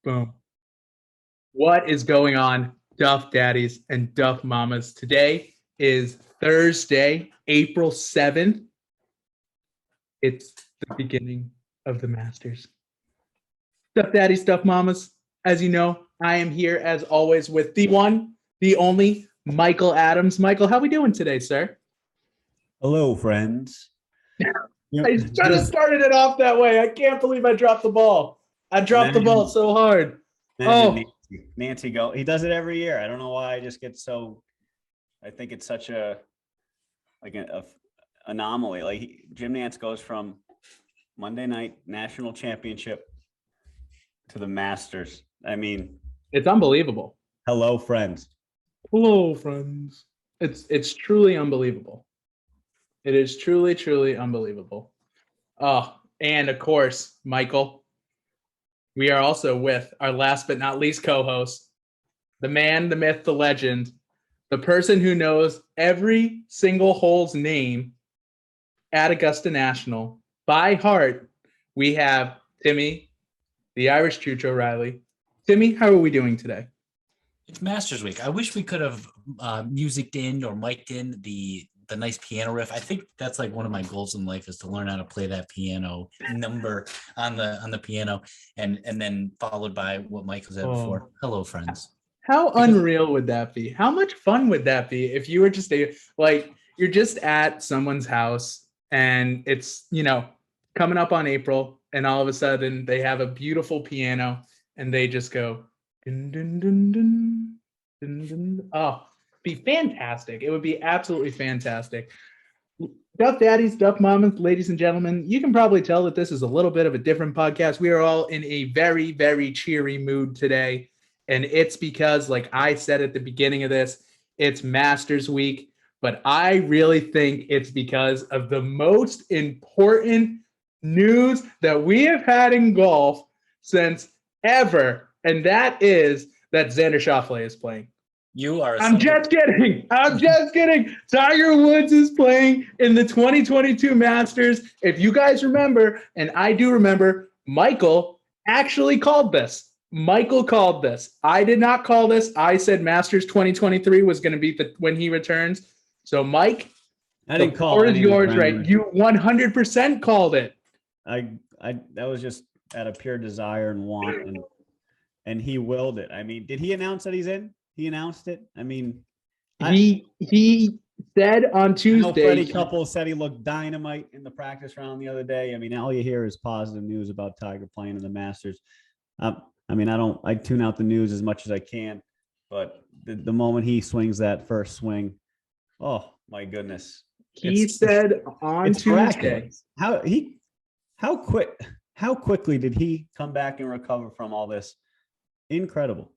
Boom. What is going on, Duff Daddies and Duff Mamas? Today is Thursday, April 7th. It's the beginning of the Masters. Duff Daddies, Duff Mamas, as you know, I am here as always with the one, the only, Michael Adams. Michael, how we doing today, sir? Hello, friends. I kind of started it off that way. I can't believe I dropped the ball. I dropped the ball so hard. Nancy go. He does it every year. I don't know why I just get so. I think it's such a anomaly. Like Jim Nantz goes from Monday night national championship to the Masters. I mean, it's unbelievable. Hello, friends. Hello, friends. It's truly unbelievable. It is truly, truly unbelievable. Oh, and of course, Michael, we are also with our last but not least co-host, the man, the myth, the legend, the person who knows every single hole's name at Augusta National by heart. We have Timmy, the Irish Chucho Riley. Timmy, how are we doing today? It's Masters Week. I wish we could have musiced in or mic'd in the nice piano riff. I think that's like one of my goals in life is to learn how to play that piano number on the piano, and then followed by what Michael said before. Hello, friends. How unreal would that be? How much fun would that be if you were just you're just at someone's house and it's, coming up on April and all of a sudden they have a beautiful piano and they just go dun, dun, dun, dun, dun, dun. Oh, be fantastic. It would be absolutely fantastic. Duff Daddies, Duff Mamas, ladies and gentlemen, you can probably tell that this is a little bit of a different podcast. We are all in a very, very cheery mood today. And it's because, like I said at the beginning of this, it's Masters Week. But I really think it's because of the most important news that we have had in golf since ever. And that is that Xander Schauffele is playing. I'm just kidding. Tiger Woods is playing in the 2022 Masters. If you guys remember, and I do remember, Michael actually called this. Michael called this. I did not call this. I said Masters 2023 was going to be when he returns. So, Mike, I didn't call it. Yours, right? You 100% called it. That was just out of pure desire and want, and he willed it. I mean, did he announce that he's in? He announced it. I mean, he said on Tuesday. Freddie Couple said he looked dynamite in the practice round the other day. I mean, all you hear is positive news about Tiger playing in the Masters. I tune out the news as much as I can, but the moment he swings that first swing, oh my goodness! He said on Tuesday how quickly did he come back and recover from all this? Incredible.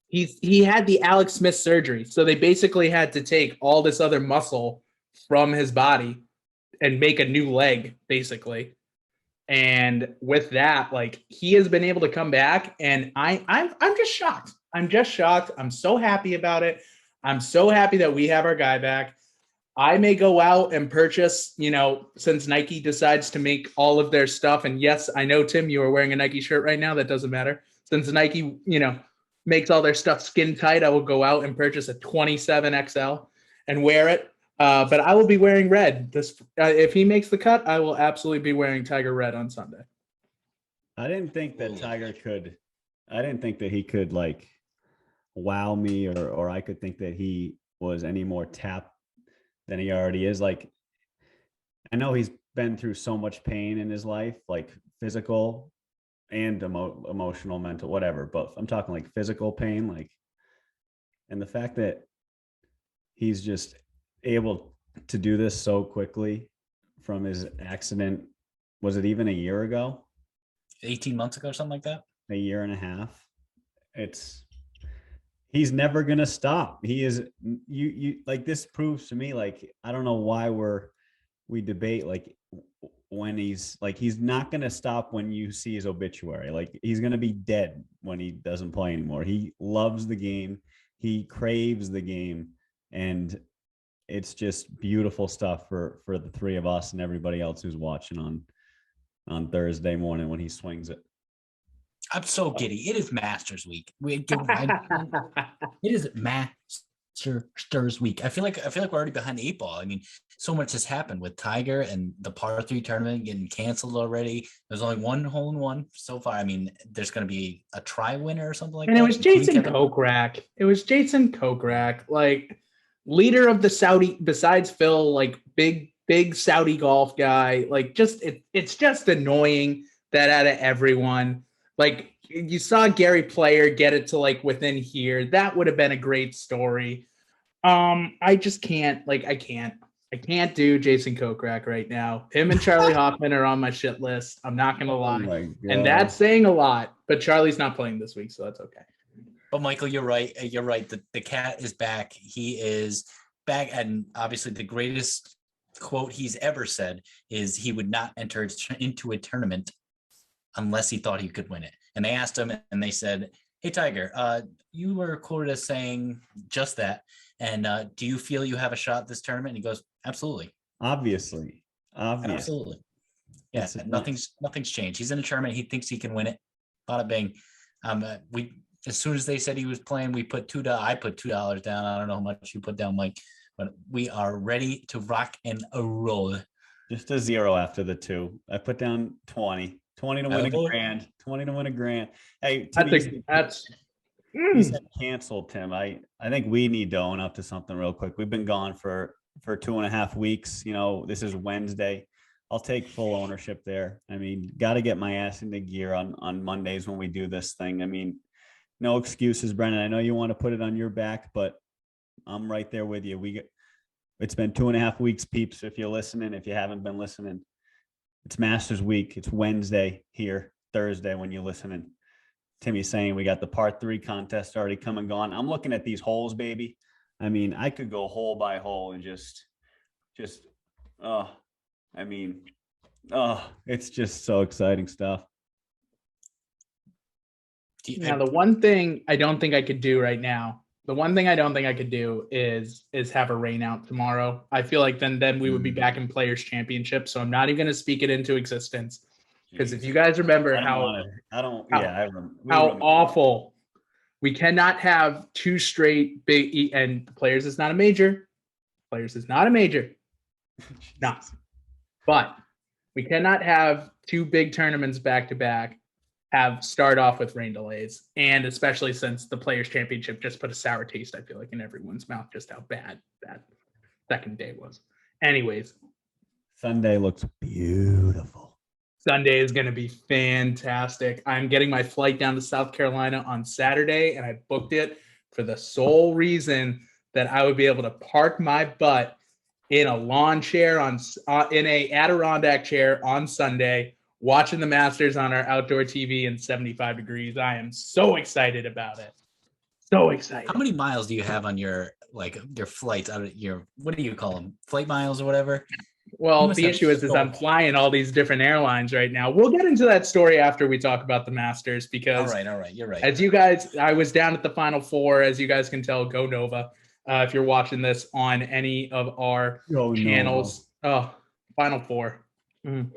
He had the Alex Smith surgery, so they basically had to take all this other muscle from his body and make a new leg, basically. And with that, he has been able to come back, and I'm just shocked. I'm so happy about it. I'm so happy that we have our guy back. I may go out and purchase, since Nike decides to make all of their stuff. And yes, I know, Tim, you are wearing a Nike shirt right now. That doesn't matter. Since Nike, makes all their stuff skin tight, I will go out and purchase a 27 XL and wear it. But I will be wearing red. If he makes the cut, I will absolutely be wearing Tiger red on Sunday. I didn't think that he could wow me, or I could think that he was any more tapped than he already is. I know he's been through so much pain in his life, physical and emotional, mental, whatever. But I'm talking physical pain, and the fact that he's just able to do this so quickly from his accident. Was it even a year ago? 18 months ago, something like that. A year and a half. He's never going to stop. He is this proves to me, I don't know why we debate when he's not going to stop when you see his obituary. He's going to be dead when he doesn't play anymore. He loves the game. He craves the game. And it's just beautiful stuff for the three of us and everybody else who's watching on Thursday morning when he swings it. I'm so giddy. It is Masters week. It is Masters week. I feel like we're already behind the 8 ball. I mean, so much has happened with Tiger and the par 3 tournament getting canceled already. There's only one hole in one so far. I mean, there's going to be a try winner or something like And that. it was Jason Kokrak. Like leader of the Saudi, besides Phil, like big Saudi golf guy. Like it's just annoying that out of everyone, like you saw Gary Player get it to like within here. That would have been a great story. I just can't, like, I can't do Jason Kokrak right now. Him and Charlie Hoffman are on my shit list. I'm not going to lie. And that's saying a lot, but Charlie's not playing this week, so that's okay. But Michael, you're right. You're right. The cat is back. He is back. And obviously the greatest quote he's ever said is he would not enter into a tournament unless he thought he could win it. And they asked him and they said, hey, Tiger, you were quoted as saying just that. And do you feel you have a shot at this tournament? And he goes, absolutely. Obviously. Absolutely. Yeah, nothing's changed. He's in a tournament. He thinks he can win it. Bada bing. As soon as they said he was playing, I put $2 down. I don't know how much you put down, Mike, but we are ready to rock and roll. Just a 0 after the 2. I put down 20 to win a grand. 20 to win a grand. Hey, he said cancel, Tim. I think we need to own up to something real quick. We've been gone for 2.5 weeks. You know, this is Wednesday. I'll take full ownership there. I mean, got to get my ass into gear on Mondays when we do this thing. I mean, no excuses, Brennan. I know you want to put it on your back, but I'm right there with you. It's been 2.5 weeks, peeps. If you're listening, if you haven't been listening, it's Masters week. It's Wednesday here, Thursday when you're listening. Timmy's saying we got the part 3 contest already come and gone. I'm looking at these holes, baby. I mean, I could go hole by hole and it's just so exciting stuff. Now, the one thing I don't think I could do right now, is have a rain out tomorrow. I feel like then we would be back in Players Championship. So I'm not even going to speak it into existence. Because if you guys remember how awful, we cannot have 2 straight big, and Players is not a major. No. But we cannot have 2 big tournaments back to back start off with rain delays. And especially since the Players Championship just put a sour taste, I feel like, in everyone's mouth, just how bad that second day was. Anyways. Sunday looks beautiful. Sunday is going to be fantastic. I'm getting my flight down to South Carolina on Saturday, and I booked it for the sole reason that I would be able to park my butt in a lawn chair in a Adirondack chair on Sunday, watching the Masters on our outdoor TV in 75 degrees. I am so excited about it. So excited. How many miles do you have on your flights out of your, what do you call them? Flight miles or whatever? Well, the issue is I'm flying all these different airlines right now. We'll get into that story after we talk about the Masters because all right. You're right. As you guys, I was down at the Final Four. As you guys can tell, go Nova. If you're watching this on any of our channels. Nova. Oh, Final Four. Mm.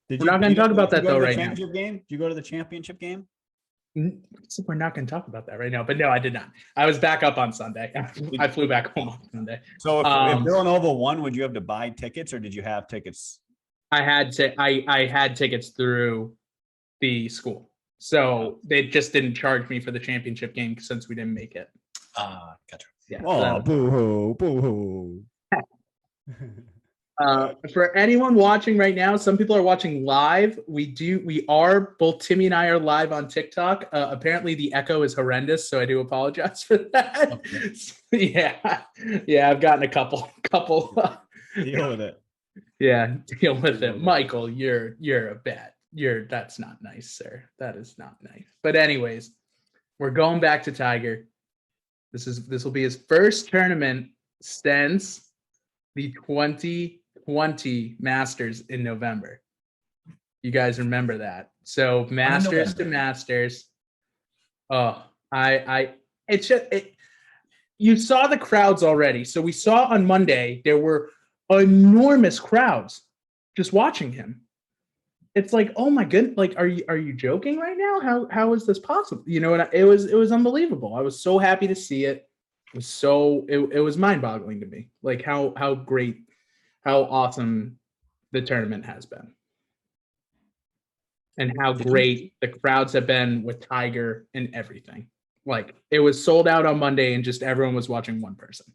We're not going to talk about that though right now. Did you go to the championship game? We're not going to talk about that right now, but no, I did not. I was back up on Sunday. I flew back home on Sunday. So if Villanova won, would you have to buy tickets or did you have tickets? I had tickets through the school. So they just didn't charge me for the championship game since we didn't make it. Gotcha. Yeah. Oh, boo-hoo. For anyone watching right now, some people are watching live. Both Timmy and I are live on TikTok. Apparently the echo is horrendous, so I do apologize for that. Okay. Yeah, I've gotten a couple. Deal with it. Yeah, deal with it. Michael, that's not nice, sir. That is not nice. But anyways, we're going back to Tiger. This will be his first tournament since the 2020 Masters in November. You guys remember that? So Masters to Masters. Oh, you saw the crowds already. So we saw on Monday there were enormous crowds just watching him. it's like, oh my goodness, like, are you joking right now? How is this possible? You know, and it was unbelievable. I was so happy to see it. It was mind boggling to me, like how great, how awesome the tournament has been, and how great the crowds have been with Tiger and everything. Like, it was sold out on Monday, and just everyone was watching one person.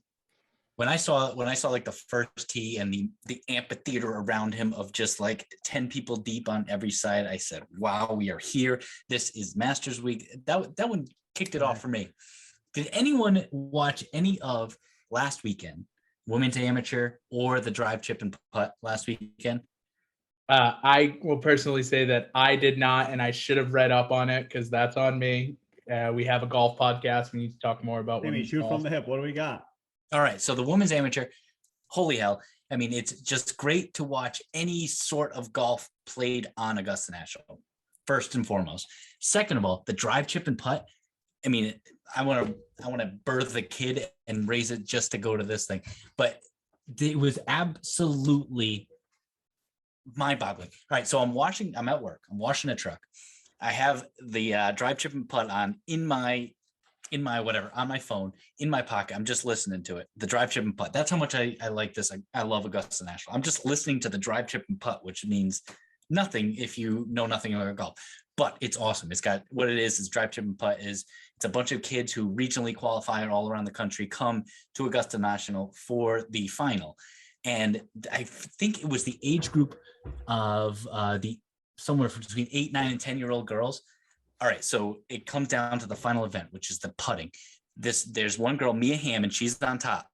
When I saw like the first tee and the amphitheater around him of just like 10 people deep on every side, I said, wow, we are here. This is Masters Week. That one kicked it off for me. Did anyone watch any of last weekend, Women's Amateur or the Drive, Chip, and Putt last weekend? I will personally say that I did not, and I should have read up on it, because that's on me. We have a golf podcast. We need to talk more about Timmy, shoot golf. from the hip. What do we got? All right. So the Women's Amateur, holy hell. I mean, it's just great to watch any sort of golf played on Augusta National, first and foremost. Second of all, the Drive, Chip, and Putt. I mean, I want to birth a kid and raise it just to go to this thing. But it was absolutely mind-boggling. All right. So I'm at work. I'm washing a truck. I have the Drive, Chip, and Putt on in my whatever, on my phone, in my pocket. I'm just listening to it. The Drive, Chip, and Putt. That's how much I like this. I love Augusta National. I'm just listening to the Drive, Chip, and Putt, which means nothing if you know nothing about golf. But it's awesome. It's got what it is Drive, Chip, and Putt is. It's a bunch of kids who regionally qualify all around the country come to Augusta National for the final. And I think it was the age group of the somewhere between 8, 9, and 10-year-old girls. All right, so it comes down to the final event, which is the putting. There's one girl, Mia Hammond, she's on top.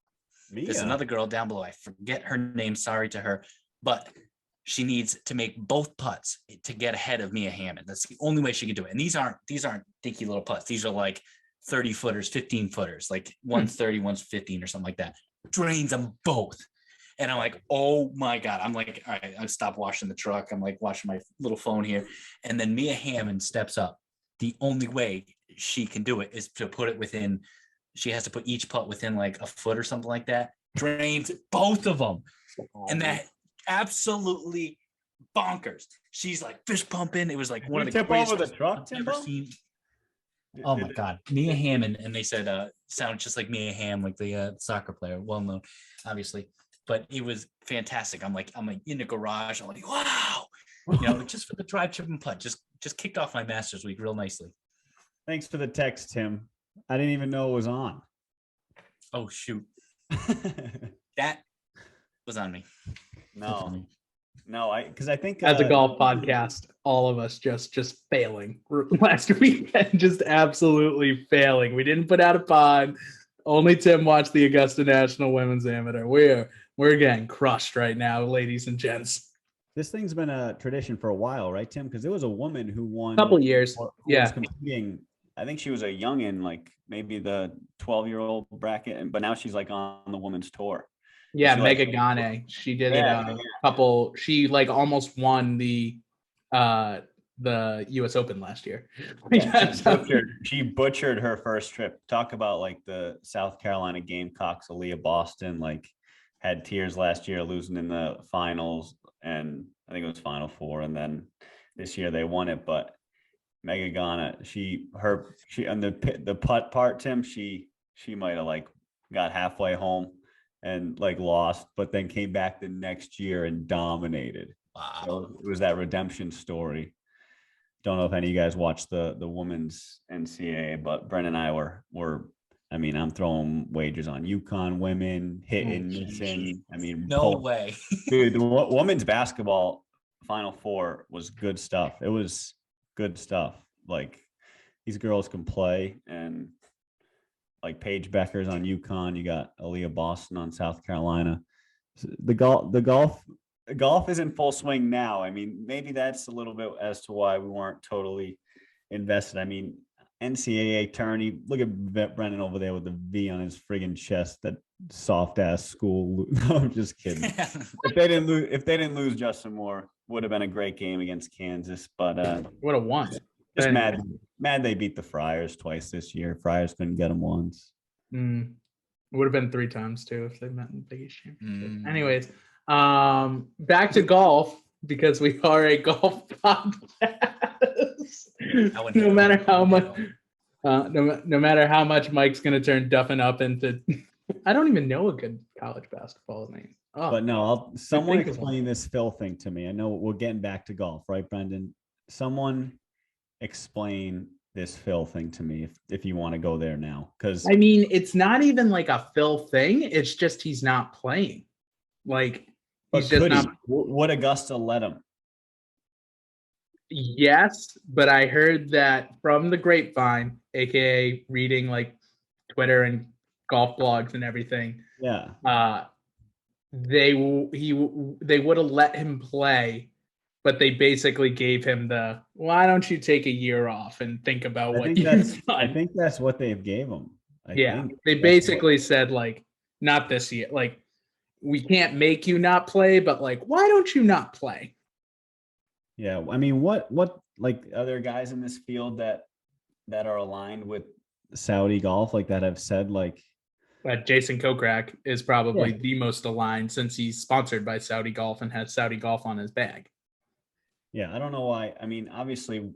Mia. There's another girl down below. I forget her name. Sorry to her, but she needs to make both putts to get ahead of Mia Hammond. That's the only way she can do it. And these aren't dinky little putts. These are like 30 footers, 15 footers, like one's 30, one's 15 or something like that. Drains them both. And I'm like, oh my God. I'm like, all right, I stopped washing the truck. I'm like watching my little phone here. And then Mia Hammond steps up. The only way she can do it is to put it within, she has to put each putt within like a foot or something like that. Drains both of them. And that absolutely bonkers. She's like fist pumping. It was like one of the tip over the truck, I've ever seen. Oh my God. Mia Hammond. And they said, sounds just like Mia Hamm, like the soccer player, well known, obviously. But it was fantastic. I'm like in the garage. I'm like, wow. You know, just for the Drive, Chip, and Putt, just kicked off my Masters Week real nicely. Thanks for the text, Tim. I didn't even know it was on. Oh shoot. That was on me. No, because I think as a golf podcast, all of us just failing last weekend, just absolutely failing. We didn't put out a pod. Only Tim watched the Augusta National Women's Amateur. We're getting crushed right now, ladies and gents. This thing's been a tradition for a while, right, Tim? Because there was a woman who won a couple years. Who yeah. was competing. I think she was a youngin, like maybe the 12-year-old bracket, but now she's like on the women's tour. Yeah, Mega Gane. She did it a couple. She like almost won the US Open last year. Yeah, she butchered her first trip. Talk about like the South Carolina Gamecocks, Aaliyah Boston, like had tears last year losing in the finals, and I think it was Final Four, and then this year they won it. But Mega Gane, she on the putt part, Tim, she might have like got halfway home and like lost, but then came back the next year and dominated. Wow. So it was that redemption story. Don't know if any of you guys watched the women's NCAA, but Brennan and I were I mean, I'm throwing wagers on UConn women, hitting, missing. I mean, no way. Dude, the women's basketball Final Four was good stuff. It was good stuff. Like, these girls can play, and like Paige Becker's on UConn. You got Aaliyah Boston on South Carolina. The golf is in full swing now. I mean, maybe that's a little bit as to why we weren't totally invested. I mean, NCAA tourney. Look at Brennan over there with the V on his friggin' chest. That soft ass school. No, I'm just kidding. If they didn't lose Justin Moore, would have been a great game against Kansas. But would have won. Just mad they beat the Friars twice this year. Friars couldn't get them once. It would have been 3 times too if they met in the Big East Championship. Anyways, back to golf. because we are a golf podcast. wouldn't No hit matter them. how much, no matter how much Mike's going to turn Duffin up into. I don't even know a good college basketball name. Oh, But no, someone think of one. explain this Phil thing to me. I know we're getting back to golf, right, Brendan? Someone explain this Phil thing to me if you want to go there now. Because I mean, it's not even like a Phil thing. It's just he's not playing. Like he's just could he? not. Would Augusta let him? Yes, but I heard that from the grapevine, aka reading like Twitter and golf blogs and everything. Yeah. They would have let him play, but they basically gave him the why don't you take a year off and think about what you've done. I think that's what they've gave him. They basically said like not this year, like we can't make you not play, but like why don't you not play? Yeah, I mean, what like other guys in this field that are aligned with Saudi golf like that have said like Jason Kokrak is probably the most aligned since he's sponsored by Saudi Golf and has Saudi Golf on his bag. Yeah, I don't know why. I mean, obviously,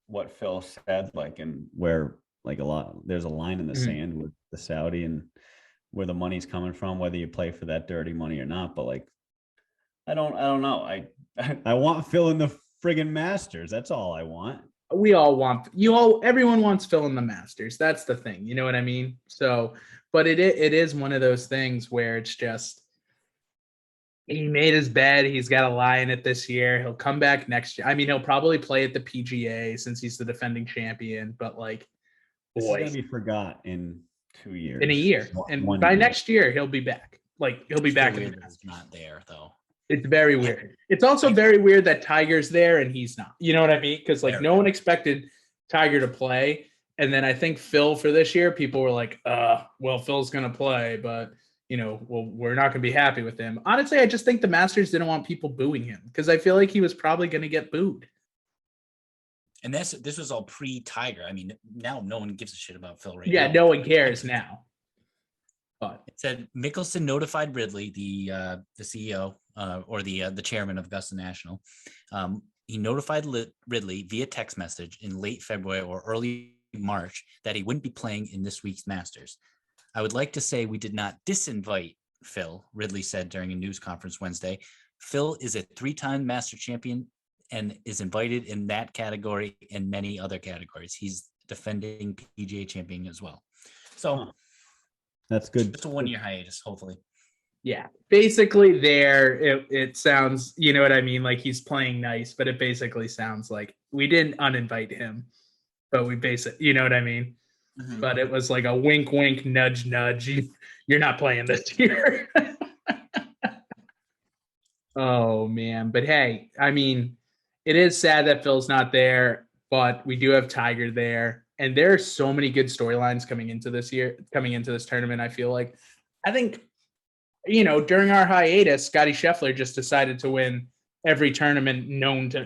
what Phil said, like, and where like there's a line in the sand with the Saudi and where the money's coming from, whether you play for that dirty money or not. But like, I don't know. I want Phil in the friggin' Masters. That's all I want. We all want everyone wants Phil in the Masters. That's the thing. You know what I mean? So, but it is one of those things where it's just he made his bed. He's got to lie in it this year. He'll come back next year. I mean, he'll probably play at the PGA since he's the defending champion. But like, this is gonna be forgot in 2 years. In a year, and by next year he'll be back. Like he'll be back. It's not there though. It's very weird. It's also very weird that Tiger's there and he's not. You know what I mean? Because like no one expected Tiger to play. And then I think Phil for this year, people were like, well, Phil's going to play, but we're not going to be happy with him. Honestly, I just think the Masters didn't want people booing him because I feel like he was probably going to get booed. And this was all pre-Tiger. I mean, now no one gives a shit about Phil right now. Yeah, no one cares now. But it said Mickelson notified Ridley, the CEO or the chairman of Augusta National. He notified Ridley via text message in late February or early March that he wouldn't be playing in this week's Masters. I would like to say we did not disinvite Phil, Ridley said during a news conference Wednesday. Phil is a 3-time Master champion and is invited in that category and many other categories. He's defending PGA champion as well. So that's good. Just a 1-year hiatus, hopefully. Yeah, basically it sounds, you know what I mean? Like he's playing nice, but it basically sounds like we didn't uninvite him, but we basically, you know what I mean? Mm-hmm. But it was like a wink, wink, nudge, nudge. You're not playing this year. Oh man. But hey, I mean, it is sad that Phil's not there, but we do have Tiger there. And there are so many good storylines coming into this tournament. I feel like, I think, during our hiatus, Scottie Scheffler just decided to win every tournament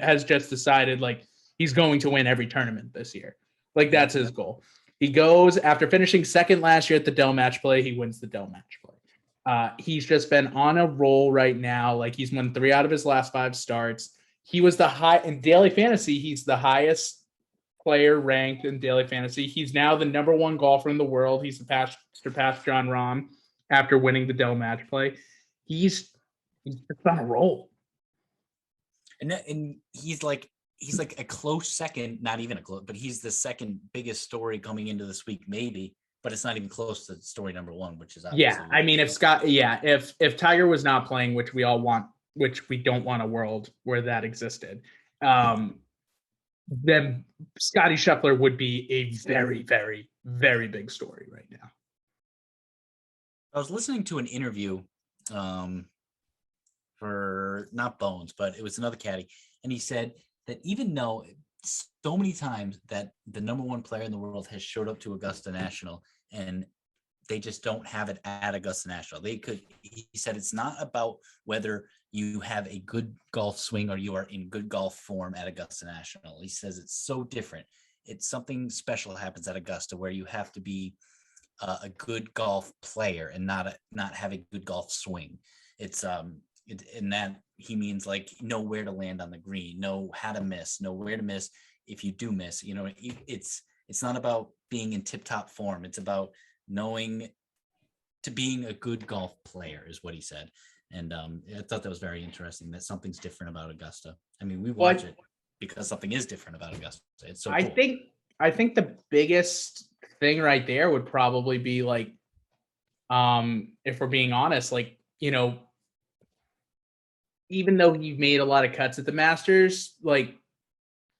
has just decided like he's going to win every tournament this year. Like that's his goal. He goes after finishing second last year at the Dell Match Play. He wins the Dell Match Play. He's just been on a roll right now. Like he's won 3 out of his last 5 starts. He was in daily fantasy. He's the highest player ranked in daily fantasy. He's now the number 1 golfer in the world. He's surpassed Jon Rahm after winning the Dell Match Play. He's just on a roll. And he's like a close second, not even a close, but he's the second biggest story coming into this week, maybe, but it's not even close to story number 1, which is obviously. Yeah, I mean, if Tiger was not playing, which we all want, which we don't want a world where that existed, then Scottie Scheffler would be a very, very, very big story right now. I was listening to an interview for not Bones, but it was another caddy, and he said that even though so many times that the number 1 player in the world has showed up to Augusta National and they just don't have it at Augusta National. He said it's not about whether you have a good golf swing or you are in good golf form at Augusta National. He says it's so different. It's something special happens at Augusta where you have to be a good golf player and not have a good golf swing. It's in that he means like know where to land on the green, know how to miss, know where to miss if you do miss. You know, it's not about being in tip-top form. It's about knowing to being a good golf player is what he said. And I thought that was very interesting that something's different about Augusta. I mean, we watch it because something is different about Augusta. It's so cool. I think the biggest thing right there would probably be like, if we're being honest, like, you know, even though he made a lot of cuts at the Masters, like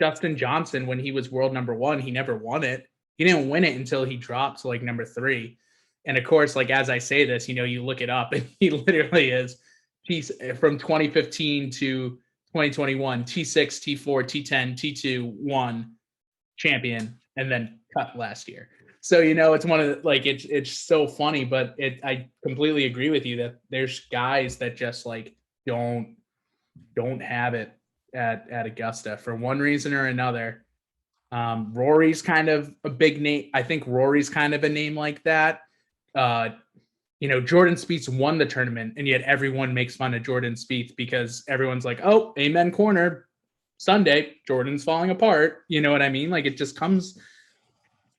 Dustin Johnson, when he was world number 1, he never won it. He didn't win it until he dropped to like number 3. And of course, like as I say this, you know, you look it up and he literally is he's from 2015 to 2021, T6, T4, T10, T2, 1 champion, and then cut last year. So, you know, it's one of the, like, it's so funny, but I completely agree with you that there's guys that just like don't have it at Augusta for one reason or another. Rory's kind of a big name. I think Rory's kind of a name like that. You know, Jordan Spieth won the tournament, and yet everyone makes fun of Jordan Spieth because everyone's like, oh, amen corner, Sunday, Jordan's falling apart. You know what I mean? Like it just turns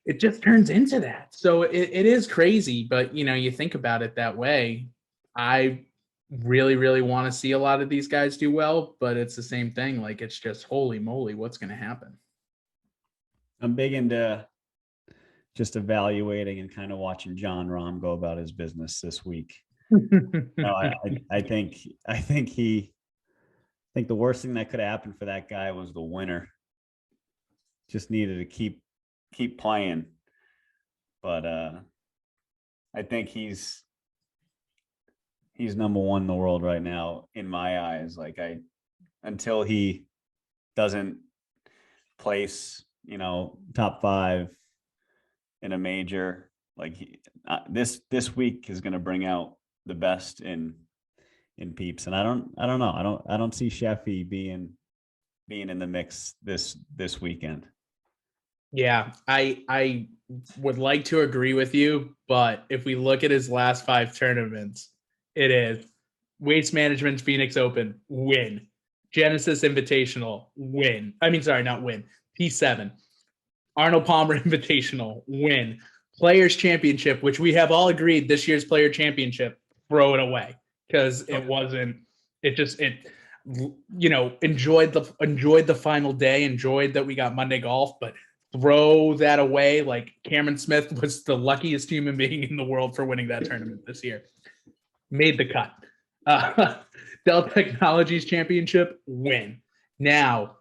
into that. So it is crazy, but you know, you think about it that way. I really, really want to see a lot of these guys do well, but it's the same thing. Like it's just holy moly, what's going to happen? I'm big into just evaluating and kind of watching John Rahm go about his business this week. No, I think the worst thing that could happen for that guy was the winner. Just needed to keep playing. But I think he's number 1 in the world right now in my eyes. Like until he doesn't place, you know, top 5 in a major, like this week is going to bring out the best in peeps. And I don't know. I don't see Sheffy being in the mix this weekend. Yeah, I would like to agree with you, but if we look at his last 5 tournaments, it is Waste Management Phoenix Open, win. Genesis Invitational, win. I mean, sorry, not win. P7. Arnold Palmer Invitational, win. Players Championship, which we have all agreed this year's Player Championship, throw it away because it wasn't. You know, enjoyed the final day, enjoyed that we got Monday golf, but throw that away. Like Cameron Smith was the luckiest human being in the world for winning that tournament this year. Made the cut. Dell Technologies Championship, win. Now,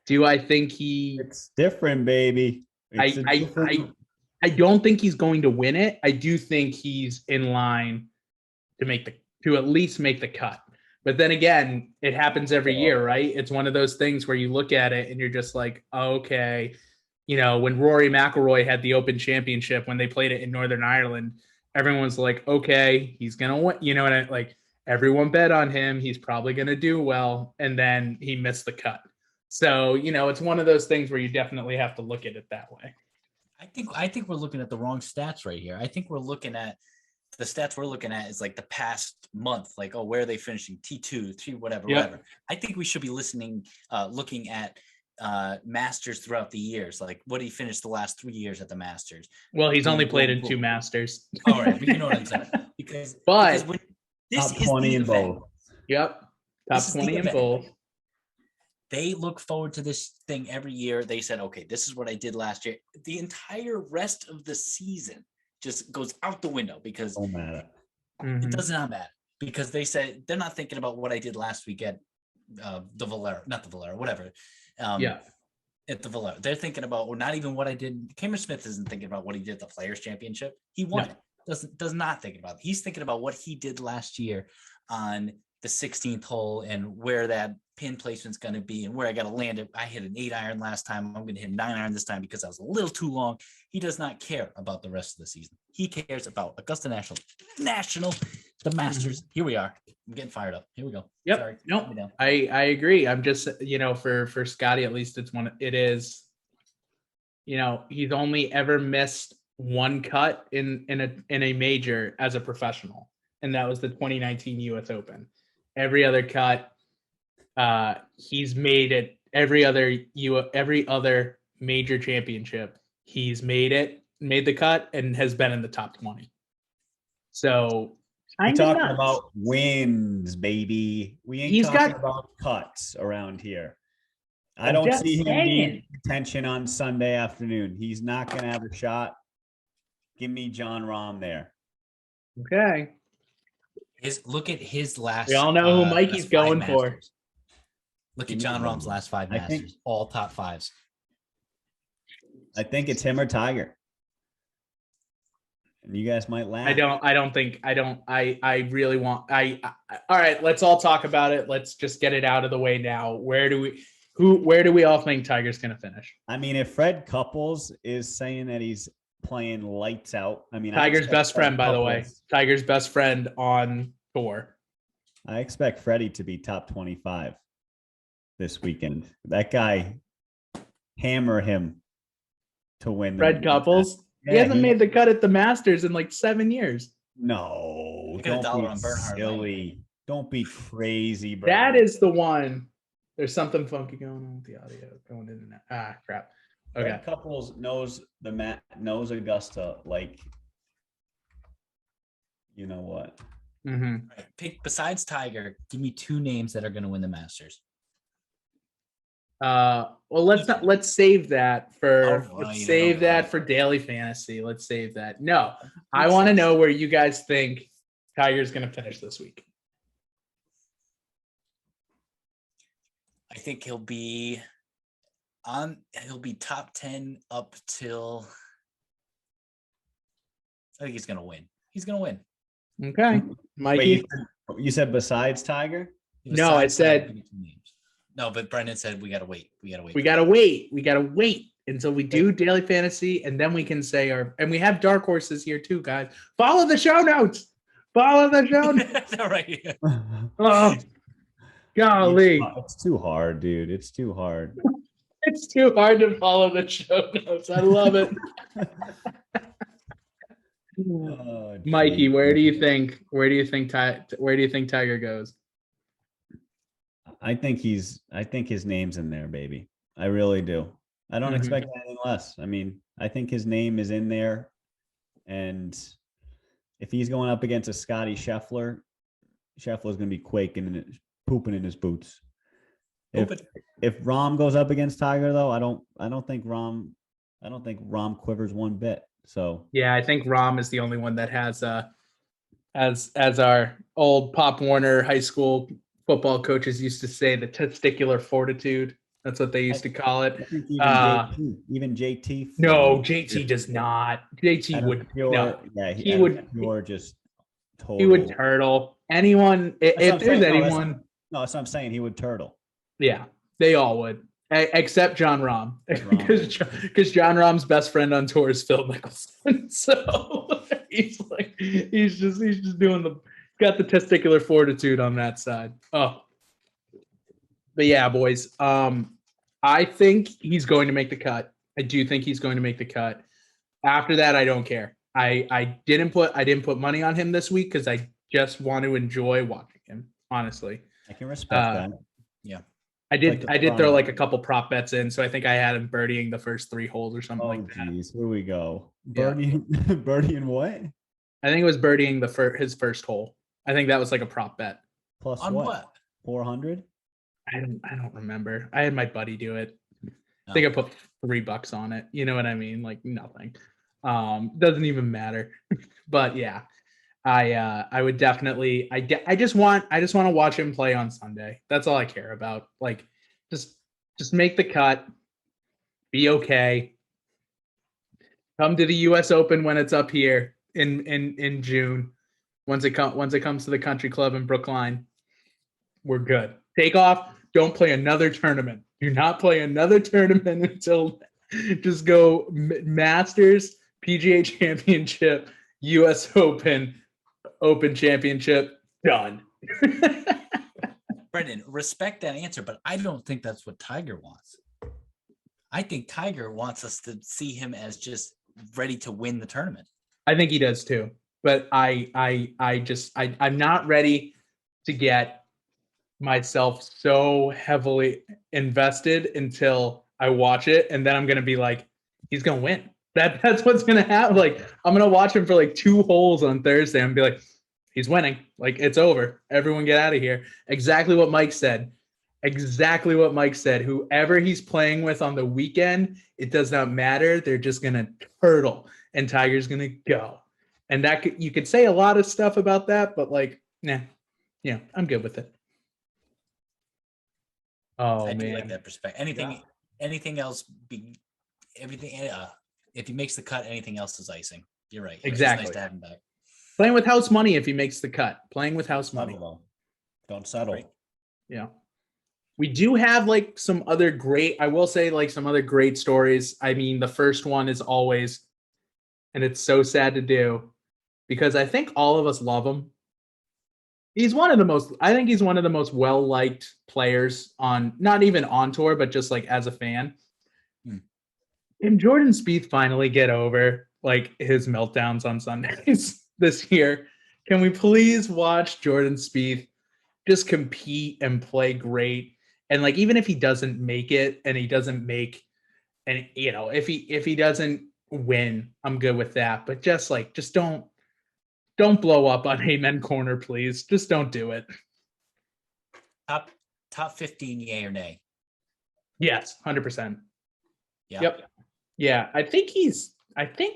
do I think it's different, baby? I don't think he's going to win it. I do think he's in line to at least make the cut. But then again, it happens every year, right? It's one of those things where you look at it and you're just like, okay, you know, when Rory McIlroy had the Open Championship, when they played it in Northern Ireland, everyone's like, okay, he's going to win. You know what I like? Everyone bet on him. He's probably going to do well. And then he missed the cut. So, you know, it's one of those things where you definitely have to look at it that way. I think we're looking at the wrong stats right here. I think we're looking at the stats we're looking at is like the past month, like, oh, where are they finishing? T2, T, whatever. I think we should be looking at Masters throughout the years. Like, what did he finish the last 3 years at the Masters? Well, he's only played in 2 Masters. All right, but you know what I'm saying. Because when this top 20 in both. Yep, top 20 in both. They look forward to this thing every year. They said, okay, this is what I did last year. The entire rest of the season just goes out the window because it does not matter. Because they said they're not thinking about what I did last week at the Valero, not the Valero, whatever. At the Valero. They're thinking about, or not even what I did. Cameron Smith isn't thinking about what he did at the Players Championship. He won. No. Does not think about it. He's thinking about what he did last year on the 16th hole and where that pin placement's going to be and where I got to land it. I hit an 8-iron last time. I'm going to hit a 9-iron this time because I was a little too long. He does not care about the rest of the season. He cares about Augusta National, the Masters. Here we are. I'm getting fired up. Here we go. Yep. Sorry. Nope. I agree. I'm just, you know, for Scottie, at least it is, you know, he's only ever missed one cut in a major as a professional. And that was the 2019 US Open. every other cut. He's made it every other major championship. He's made the cut, and has been in the top 20. So we're talking about wins, baby. We ain't talking about cuts around here. I don't see him being contention on Sunday afternoon. He's not going to have a shot. Give me Jon Rahm there. Okay. Look at his last. We all know who Mikey's going for. Look at Jon Rahm's last 5 Masters, all top 5s. I think it's him or Tiger. And you guys might laugh. I really want. All right, let's all talk about it. Let's just get it out of the way now. Where do we all think Tiger's going to finish? I mean, if Fred Couples is saying that he's playing lights out, I mean, Tiger's best friend, by the way. Tiger's best friend on tour. I expect Freddie to be top 25 this weekend. That guy, hammer him to win. Fred Couples? Yeah, he hasn't made the cut at the Masters in like 7 years. No, don't be silly. Don't be crazy, bro. That is the one. There's something funky going on with the audio going in and out. Ah, crap. Okay. Fred Couples knows knows Augusta like you know what. Mm-hmm. Pick besides Tiger. Give me 2 names that are going to win the Masters. Well, let's save that for daily fantasy. Let's save that. No, I want to know where you guys think Tiger's going to finish this week. I think he'll be top 10 up till. I think he's going to win. He's going to win. Okay, Mikey. Wait, you said besides Tiger? No, I said. No, but Brendan said we gotta wait. We gotta wait until we do daily fantasy, and then we can say and we have dark horses here too, guys. Follow the show notes. All right. Oh, golly. It's too hard, dude. It's too hard. It's too hard to follow the show notes. I love it. Oh, Mikey, where do you think Tiger goes? I think his name's in there, baby. I really do. I don't expect anything less. I mean, I think his name is in there, and if he's going up against a Scottie Scheffler's going to be quaking and pooping in his boots. If Rahm goes up against Tiger, though, I don't think Rahm quivers one bit. So yeah, I think Rahm is the only one that has as our old Pop Warner high school football coaches used to say, the testicular fortitude. That's what they used to call it. Even JT. No, JT does not. JT would. He would just. Total. He would turtle anyone. If there's anyone. No, that's what I'm saying. He would turtle. Yeah, they all would, except Jon Rahm, because Jon Rahm's best friend on tour is Phil Mickelson. So he's just doing got the testicular fortitude on that side. Oh, but yeah, boys. I think he's going to make the cut. I do think he's going to make the cut. After that, I don't care. I didn't put money on him this week because I just want to enjoy watching him. Honestly, I can respect that. Yeah, I did throw like a couple prop bets in, so I think I had him birdieing the first 3 holes or something like that. Geez, here we go. Birdieing what? I think it was birdieing his first hole. I think that was like a prop bet. Plus on what? 400? I don't remember. I had my buddy do it. I think I put $3 on it. You know what I mean? Like nothing. Doesn't even matter. But yeah, I would definitely. I just want to watch him play on Sunday. That's all I care about. Like, just make the cut. Be okay. Come to the U.S. Open when it's up here in June. Once it comes to the country club in Brookline, we're good. Take off. Don't play another tournament. Do not play another tournament until just go Masters, PGA Championship, U.S. Open Championship, done. Brendan, respect that answer, but I don't think that's what Tiger wants. I think Tiger wants us to see him as just ready to win the tournament. I think he does too. But I'm not ready to get myself so heavily invested until I watch it, and then I'm gonna be like, he's gonna win. That's what's gonna happen. Like, I'm gonna watch him for like 2 holes on Thursday and be like, he's winning. Like, it's over. Everyone get out of here. Exactly what Mike said. Exactly what Mike said. Whoever he's playing with on the weekend, it does not matter. They're just gonna turtle, and Tiger's gonna go. And that you could say a lot of stuff about that, but like, nah, yeah, I'm good with it. Oh I do man, like that perspective. Anything else? Everything. If he makes the cut, anything else is icing. You're right. Exactly. It's nice to have him back. Playing with house money if he makes the cut. Playing with house money. Don't settle. Right. Yeah. We do have like some other great, I will say like some other great stories. I mean, the first one is always, and it's so sad to do because I think all of us love him. I think he's one of the most well-liked players on, not even on tour, but just like as a fan. Can Jordan Spieth finally get over like his meltdowns on Sundays this year? Can we please watch Jordan Spieth just compete and play great? And like, even if he doesn't make it and he doesn't make, and you know, if he doesn't win, I'm good with that. But just don't blow up on Amen Corner, please. Just don't do it. Top 15, yay or nay? Yes, 100%. Yeah. Yep. Yeah, I think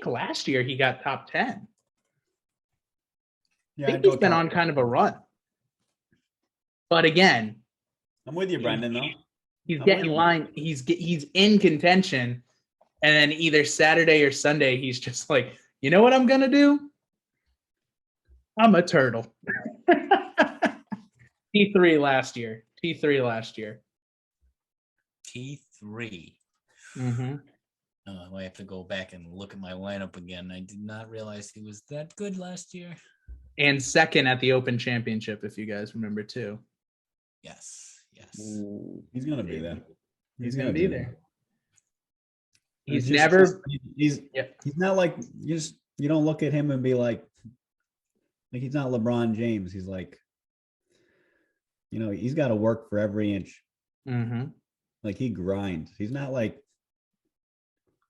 last year he got top 10. Yeah, I think he's been on kind of a run. But again, I'm with you, Brendan, though. He's getting line. He's in contention, and then either Saturday or Sunday, he's just like, you know what I'm gonna do? I'm a turtle. T3 last year. T3. Mm-hmm. I have to go back and look at my lineup again. I did not realize he was that good last year. And second at the Open Championship, if you guys remember too. Yes. Ooh, he's gonna be there. He's gonna be there. He's not like you don't look at him and be like he's not LeBron James. He's like, he's got to work for every inch. Mm-hmm. Like he grinds. He's not like,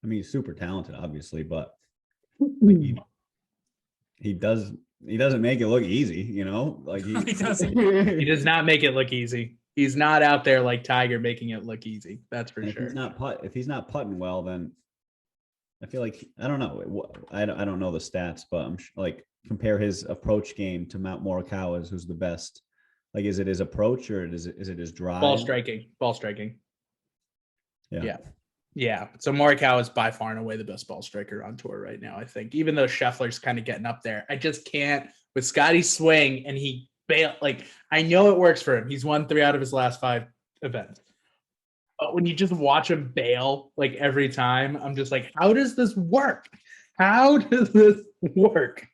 he's super talented, obviously, but like he doesn't make it look easy, like he does not make it look easy. He's not out there like Tiger making it look easy. That's for sure. If he's not putting well, then I feel like, I don't know. I don't know the stats, but I'm like, compare his approach game to Mount Morikawa's, who's the best. Like, is it his approach or is it his drive? Ball striking. Yeah. Yeah. So Morikawa is by far and away the best ball striker on tour right now, I think. Even though Scheffler's kind of getting up there, I just can't with Scottie's swing, and he bailed. Like, I know it works for him. He's won 3 out of his last 5 events. But when you just watch him bail like every time, I'm just like, how does this work? How does this work?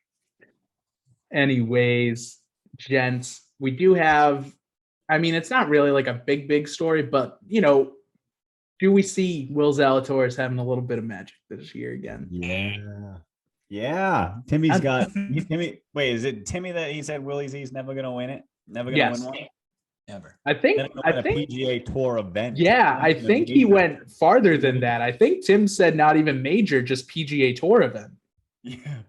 Anyways, gents, we do have, it's not really like a big story, but do we see Will Zalatoris having a little bit of magic this year again? Yeah. Timmy's got Timmy. Wait, is it Timmy that he said Willie's never gonna win it? Never gonna win one? Never. I think a PGA Tour event. Yeah, I think he went farther than that. I think Tim said not even major, just PGA Tour event. Yeah.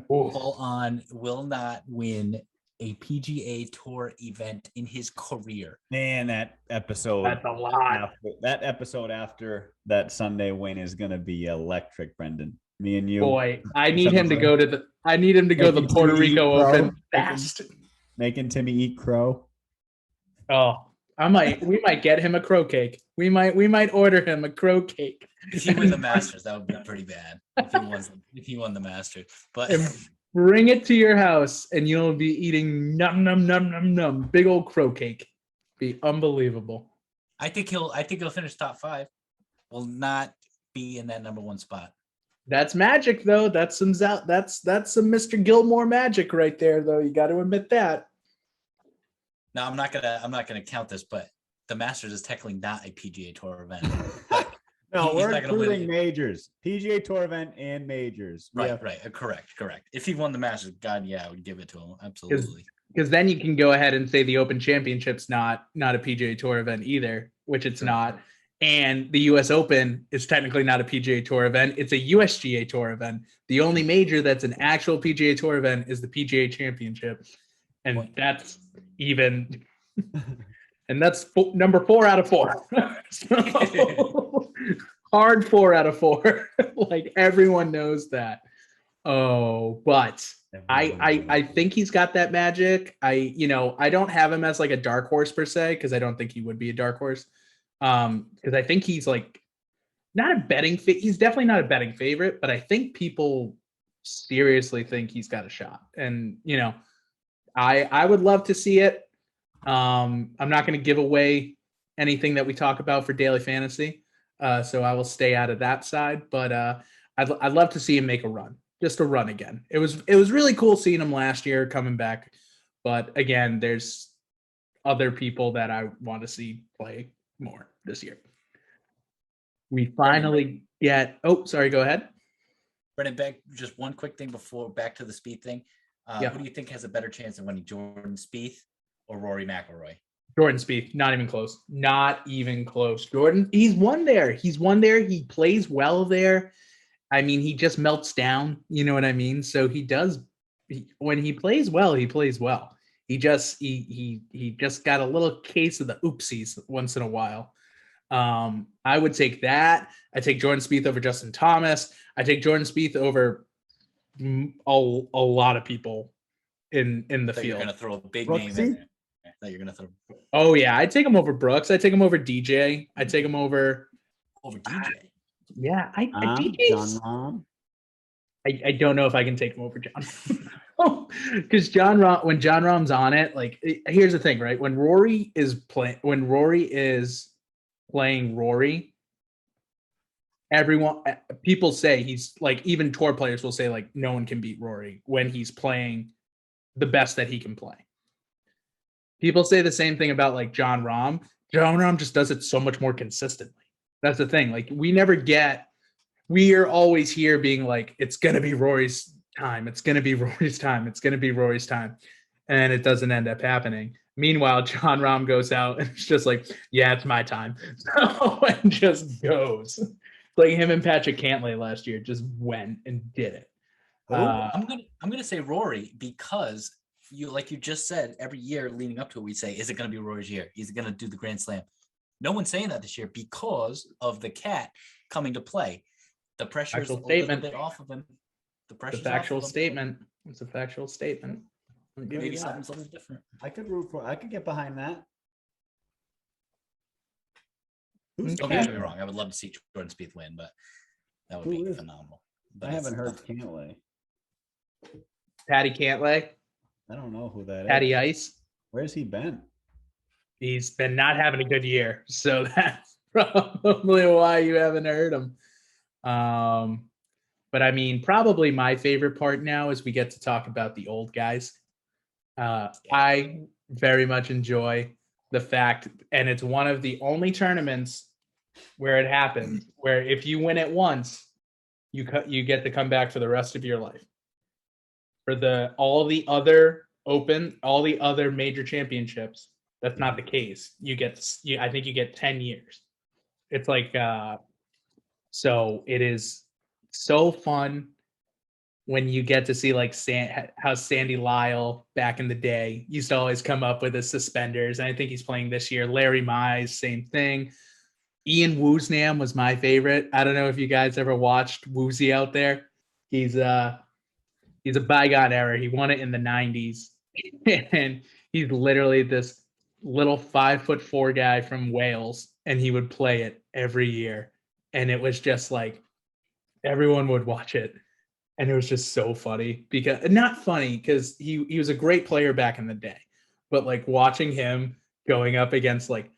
Full on will not win a PGA Tour event in his career. Man, that episode. That's a lot. That episode after that Sunday win is gonna be electric, Brendan. Me and you. Boy, I need him to go to the Puerto Rico Open fast. Making Timmy eat crow. Oh, we might get him a crow cake. We might order him a crow cake. If he won the Masters, that would be pretty bad. If he won the Masters, but and bring it to your house, and you'll be eating num big old crow cake. Be unbelievable. I think he'll finish top 5. Will not be in that number 1 spot. That's magic, though. That's some Mr. Gilmore magic right there, though. You got to admit that. Now, I'm not gonna count this, but the Masters is technically not a PGA Tour event. But no, we're including majors, PGA Tour event and majors. Right. Correct. If he won the Masters, God, yeah, I would give it to him. Absolutely. because then you can go ahead and say the Open Championship's not a PGA Tour event either, which it's not. And the US Open is technically not a PGA Tour event. It's a USGA Tour event. The only major that's an actual PGA Tour event is the PGA Championship. And that's even, and that's number 4 out of 4. So, hard 4 out of 4. Like everyone knows that. Oh, but I think he's got that magic. I don't have him as like a dark horse per se, because I don't think he would be a dark horse. Because I think he's like not a betting he's definitely not a betting favorite, but I think people seriously think he's got a shot. And I would love to see it. I'm not going to give away anything that we talk about for daily fantasy. So I will stay out of that side, but I'd love to see him make a run. Just a run again. It was really cool seeing him last year coming back. But again, there's other people that I want to see play more this year. We finally get, sorry, go ahead. Brennan, back just one quick thing before back to the Spieth thing. Who do you think has a better chance of winning, Jordan Spieth or Rory McIlroy? Jordan Spieth, not even close. Not even close. Jordan, he's won there. He plays well there. I mean, he just melts down. You know what I mean? So he does. When he plays well, he plays well. He just got a little case of the oopsies once in a while. I would take that. I take Jordan Spieth over Justin Thomas. I take Jordan Spieth over a lot of people in the field. You're going to throw a big name in there. That you're going to throw. Oh yeah, I'd take him over Brooks. I'd take him over DJ. I'd take him over DJ. Yeah, John Rahm. I don't know if I can take him over John, because when John Rahm's on it, like here's the thing, right? When Rory is playing Rory, people say he's like, even tour players will say like no one can beat Rory when he's playing the best that he can play. People say the same thing about like John Rahm. John Rahm just does it so much more consistently. That's the thing. Like we are always here being like, it's going to be Rory's time. It's going to be Rory's time. It's going to be Rory's time. And it doesn't end up happening. Meanwhile, John Rahm goes out and it's just like, yeah, it's my time. So, and just goes. Like him and Patrick Cantlay last year just went and did it. I'm gonna say Rory, because you just said, every year leading up to it, we say, is it going to be Rory's year? Is it going to do the Grand Slam? No one's saying that this year because of the cat coming to play. The pressure is a little bit off of him. It's a factual statement. It's a factual statement. Maybe something's a little different. I could get behind that. Don't get me wrong. I would love to see Jordan Spieth win, but that would be phenomenal. But I haven't heard Cantlay. Patty Cantlay. I don't know who that Patty is. Ice. Where's he been? He's been not having a good year, so that's probably why you haven't heard him. But I mean, probably my favorite part now is we get to talk about the old guys. I very much enjoy the fact, and it's one of the only tournaments where it happens, where if you win it once, you get to come back for the rest of your life. For all the other major championships, that's not the case. I think you get 10 years. It's like, so it is so fun when you get to see like how Sandy Lyle back in the day used to always come up with his suspenders. And I think he's playing this year. Larry Mize, same thing. Ian Woosnam was my favorite. I don't know if you guys ever watched Woozy out there. He's a bygone era. He won it in the 90s. And he's literally this little 5'4" guy from Wales, and he would play it every year. And it was just like, everyone would watch it. And it was just so funny, because not funny because he was a great player back in the day, but like watching him going up against like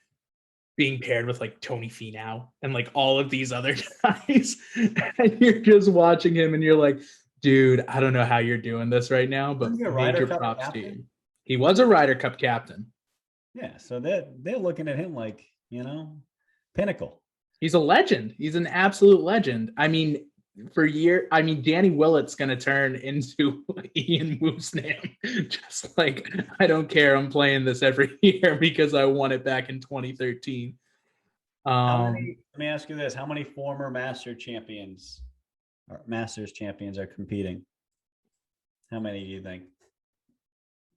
being paired with like Tony Finau and like all of these other guys, and you're just watching him and you're like, dude, I don't know how you're doing this right now, but major props to you. He was a Ryder Cup captain. Yeah, so they're looking at him like, pinnacle. He's a legend. He's an absolute legend. I mean, for year. I mean, Danny Willett's going to turn into Ian Woosnam. Just like, I don't care. I'm playing this every year because I won it back in 2013. Let me ask you this. How many former Masters champions are competing? How many do you think?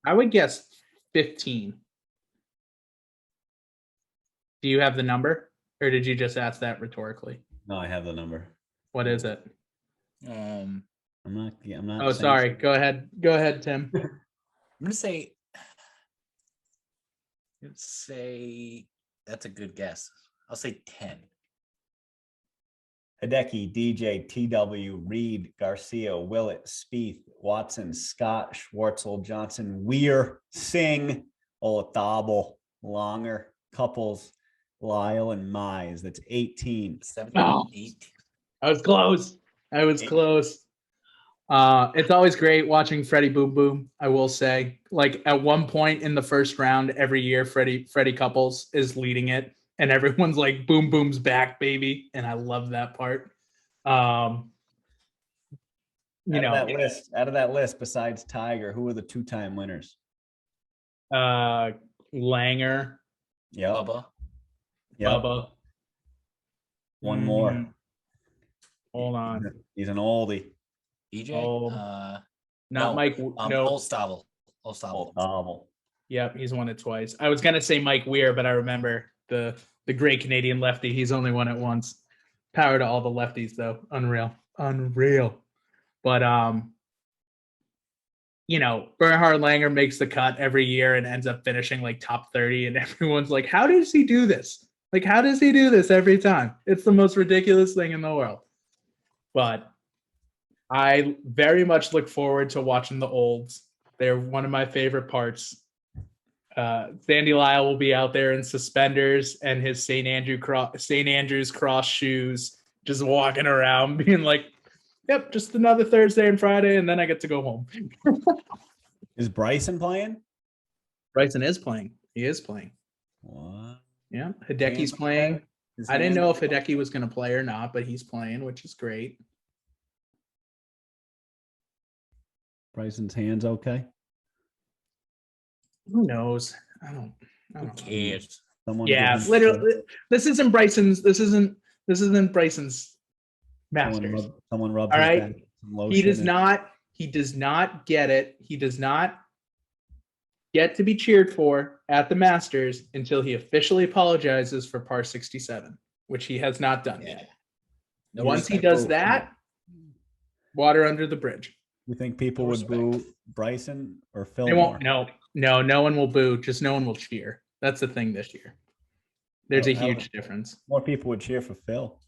I would guess 15. Do you have the number, or did you just ask that rhetorically? No, I have the number. What is it? Um, I'm not. Oh, sorry. Go ahead, Tim. I'm gonna say. Let's say that's a good guess. I'll say 10. Hideki, DJ, TW, Reed, Garcia, Willett, Spieth, Watson, Scott, Schwartzel, Johnson, Weir, Singh, Olazabal, Longer, Couples, Lyle, and Mize. That's 18. 17, Oh. 18. I was close. It's always great watching Freddie Boom Boom. I will say, like at one point in the first round every year, Freddie Couples is leading it, and everyone's like, "Boom Boom's back, baby!" And I love that part. Out of that list, besides Tiger, who are the 2-time winners? Langer, Yep. Bubba. One more. Hold on. He's an oldie. DJ? Not no, Mike. No. Olstable. Yep, he's won it twice. I was gonna say Mike Weir, but I remember the great Canadian lefty. He's only won it once. Power to all the lefties, though. Unreal. But Bernhard Langer makes the cut every year and ends up finishing like top 30, and everyone's like, "How does he do this? Like, how does he do this every time? It's the most ridiculous thing in the world." But I very much look forward to watching the olds. They're one of my favorite parts. Sandy Lyle will be out there in suspenders and his St. Andrew's cross shoes, just walking around being like, "Yep, just another Thursday and Friday, and then I get to go home." Is Bryson playing? Bryson is playing. He is playing. What? Yeah, Hideki's playing. I didn't know if Hideki was going to play or not, but he's playing, which is great. Bryson's hands okay? Who knows? I don't Who know. cares? Literally, this isn't Bryson's Masters. Someone rubs All his right. back, some lotion He does in. not get it. He does not get to be cheered for at the Masters until he officially apologizes for par 67, which he has not done yet. No Once he respect. does that, water under the bridge. You think people would boo Bryson or Phil? They won't. No one will boo. Just no one will cheer. That's the thing this year. There's a huge difference. More people would cheer for Phil.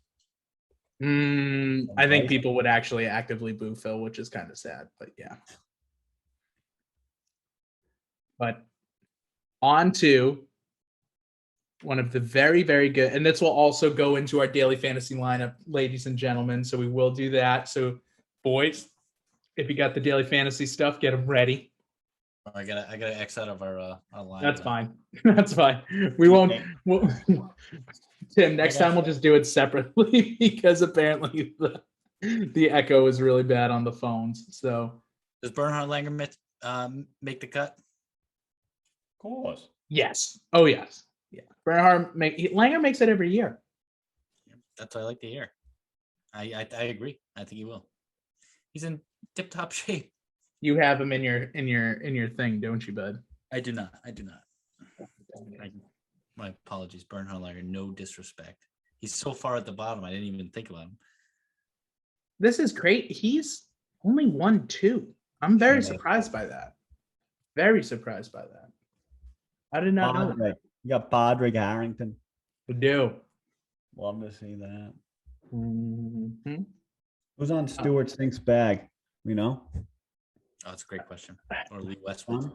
I think people would actually actively boo Phil, which is kind of sad, but yeah. But on to one of the very, very good, and this will also go into our daily fantasy lineup, ladies and gentlemen. So we will do that. So, boys, if you got the daily fantasy stuff, get them ready. I gotta X out of our line. That's fine. That's fine. We won't. Tim, next time we'll just do it separately because apparently the echo is really bad on the phones. So does Bernhard Langer make the cut? Of course. Yes. Oh yes. Yeah. Langer makes it every year. That's what I like to hear. I agree. I think he will. He's in tip-top shape. You have him in your thing, don't you, bud? I do not. My apologies, Bernhard Langer. No disrespect. He's so far at the bottom. I didn't even think about him. This is great. He's only won 2. I'm very surprised by that. Very surprised by that. I did not know that. You got Bodrick Harrington. We do. Love to see that. Mm-hmm. Who's on Stuart Sink's bag? You know? Oh, that's a great question. Or Lee Westwood.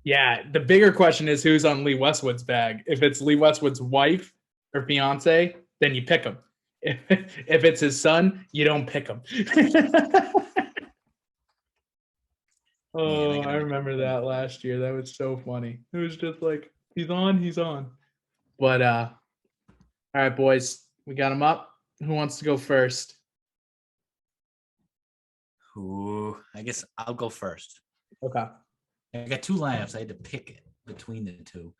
Yeah, the bigger question is who's on Lee Westwood's bag. If it's Lee Westwood's wife or fiance, then you pick him. If it's his son, you don't pick him. I remember that last year. That was so funny. It was just like, he's on. But all right, boys, we got him up. Who wants to go first? Ooh, I guess I'll go first. Okay. I got two lineups. I had to pick between the two.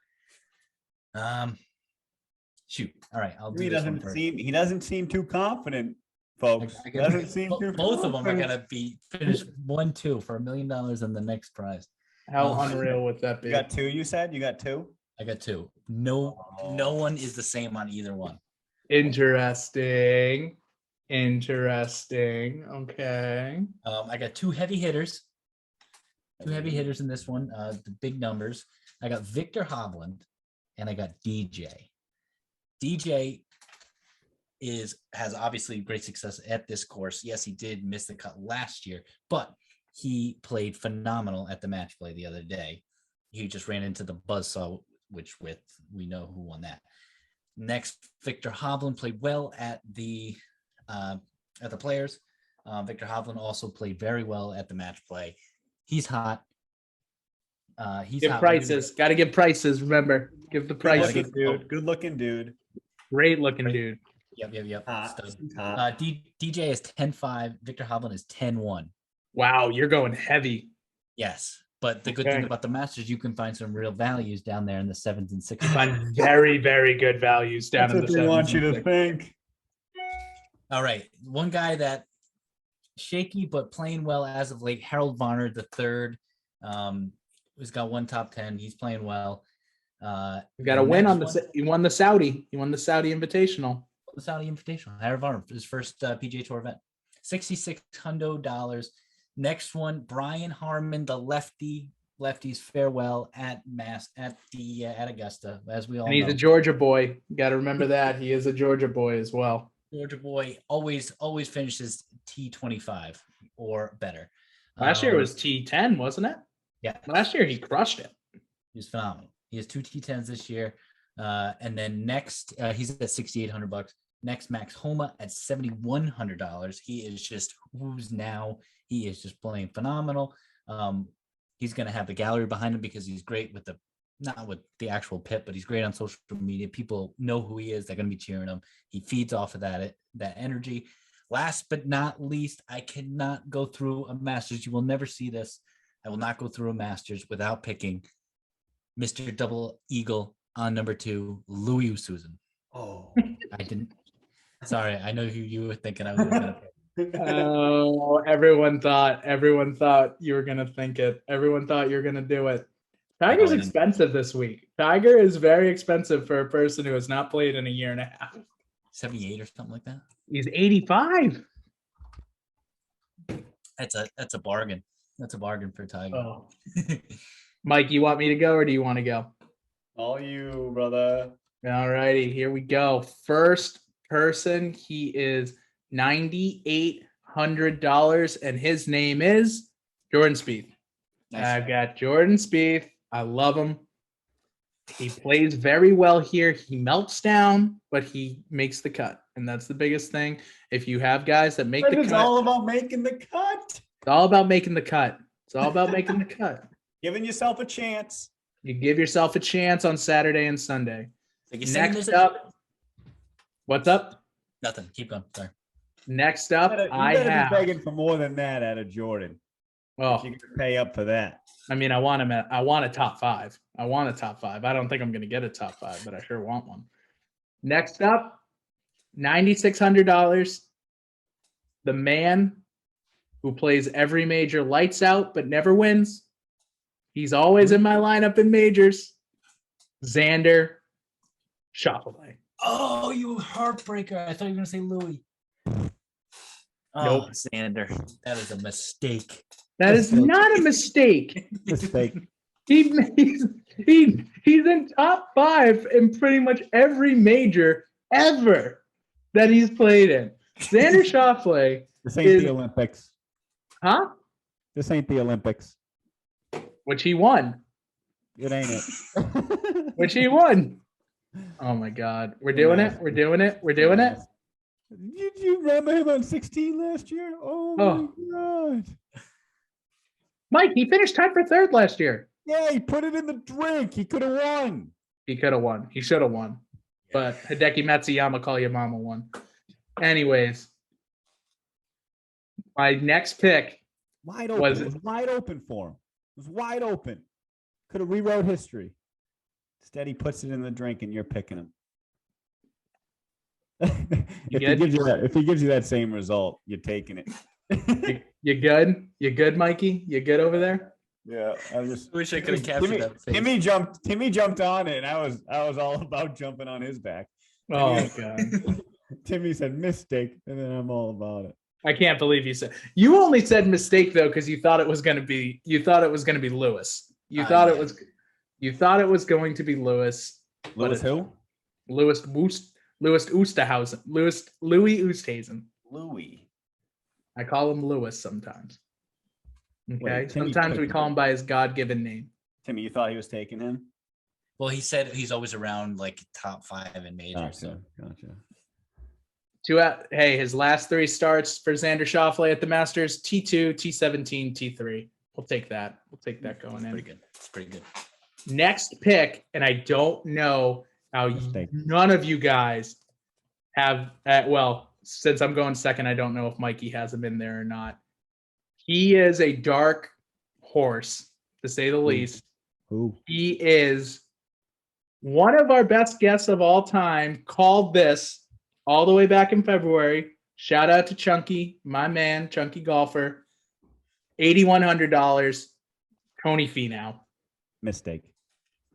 Shoot. All right, I'll do He this one doesn't first. seem too confident, folks. I got- Doesn't seem too both of them are confident. gonna be finished 1-2 for $1 million and the next prize. How Oh. unreal would that be? You got two, you said? You got two? I got two. No one is the same on either one. Interesting. Okay. I got two heavy hitters. Two heavy hitters in this one. The big numbers. I got Victor Hovland and I got DJ. DJ has obviously great success at this course. Yes, he did miss the cut last year, but he played phenomenal at the match play the other day. He just ran into the buzzsaw, which we know who won that. Next, Victor Hovland played well at the Players. Victor Hovland also played very well at the match play. He's hot. Give prices. Got to give prices. Remember, give the prices, dude. Good looking dude. Great looking dude. Yep. Hot. DJ is 10-5. Victor Hovland is 10-1. Wow, you're going heavy. Yes, but the good thing about the Masters, you can find some real values down there in the 7s and 6s. Find very, very good values down in the 7s. That's what they want you to think. All right, one guy that shaky but playing well as of late, Harold Varner the third. He's got one top 10. He's playing well. You got a win on he won the Saudi. He won the Saudi Invitational. The Saudi Invitational. Harold Varner, his first PGA Tour event. $6,600. Next one, Brian Harmon, the lefty. Lefties farewell at Augusta, as we all know. And he's a Georgia boy. You got to remember that he is a Georgia boy as well. Georgia boy always finishes T25 or better. Last year it was T10, wasn't it? Yeah. Last year he crushed it. He was phenomenal. He has two T10s this year. And then next, he's at $6,800. Next, Max Homa at $7,100. He is just who's now. He is just playing phenomenal. He's going to have the gallery behind him because he's great with not with the actual pit, but he's great on social media. People know who he is. They're going to be cheering him. He feeds off of that energy. Last but not least, I cannot go through a Masters. You will never see this. I will not go through a Masters without picking Mr. Double Eagle on number 2, Louis Oosthuizen. Oh, I didn't. Sorry, I know who you were thinking I was going to pick. Oh, everyone thought you were going to think it. Everyone thought you were going to do it. Tiger's expensive this week. Tiger is very expensive for a person who has not played in a year and a half. 78 or something like that. He's 85. That's a bargain. That's a bargain for Tiger. Oh. Mike, you want me to go or do you want to go? all you, brother. All righty, here we go. First person, he is $9,800, and his name is Jordan Spieth. Nice. I've got Jordan Spieth. I love him. He plays very well here. He melts down, but he makes the cut, and that's the biggest thing. If you have guys that make the cut, it's all about making the cut. It's all about making the cut. It's all about making the cut. Giving yourself a chance. You give yourself a chance on Saturday and Sunday. Next up, what's up? Nothing. Keep going. Sorry. Next up, You better be begging for more than that out of Jordan. Oh, You can pay up for that. I mean, I want a top five. I don't think I'm going to get a top five, but I sure want one. Next up, $9,600. The man who plays every major lights out, but never wins. He's always in my lineup in majors. Xander Schauffele. Oh, you heartbreaker. I thought you were going to say Louis. Oh, Nope. Xander. That is a mistake. That is not a mistake. Mistake. He's in top five in pretty much every major ever that he's played in. Xander Schauffele. This ain't the Olympics. Huh? This ain't the Olympics. Which he won. It ain't it. Which he won. Oh my God. We're doing it. We're doing it. We're doing it. Did you remember him on 16 last year? Oh my God. Mike, he finished tied for third last year. Yeah, he put it in the drink. He could have won. He could have won. He should have won. But Hideki Matsuyama, call your mama, won. Anyways, my next pick Wide open. Was It it? was wide open for him. It was wide open. Could have rewrote history. Instead, he puts it in the drink, and you're picking him. If he gives you that same result, you're taking it. You good? You good, Mikey? You good over there? Yeah, I wish I could have captured that face. Timmy jumped on it, and I was all about jumping on his back. Oh God. Timmy said mistake, and then I'm all about it. I can't believe you only said mistake though because you thought it was going to be Lewis. You thought it was going to be Lewis. Lewis who? Louis Oosthuizen. Louis Oosthuizen. Louis. I call him Lewis sometimes. Okay. Wait, sometimes we call him by his God-given name. Timmy, you thought he was taking him? Well, he said he's always around like top 5 in majors. Gotcha. Hey, his last 3 starts for Xander Schauffele at the Masters: T2, T17, T3. We'll take that. We'll take that going in. Pretty good. It's pretty good. Next pick, and I don't know how none of you guys have. Since I'm going second, I don't know if Mikey has him in there or not. He is a dark horse, to say the least. Who? He is one of our best guests of all time. Called this all the way back in February. Shout out to Chunky, my man, Chunky Golfer. $8,100. Tony Finau. Mistake.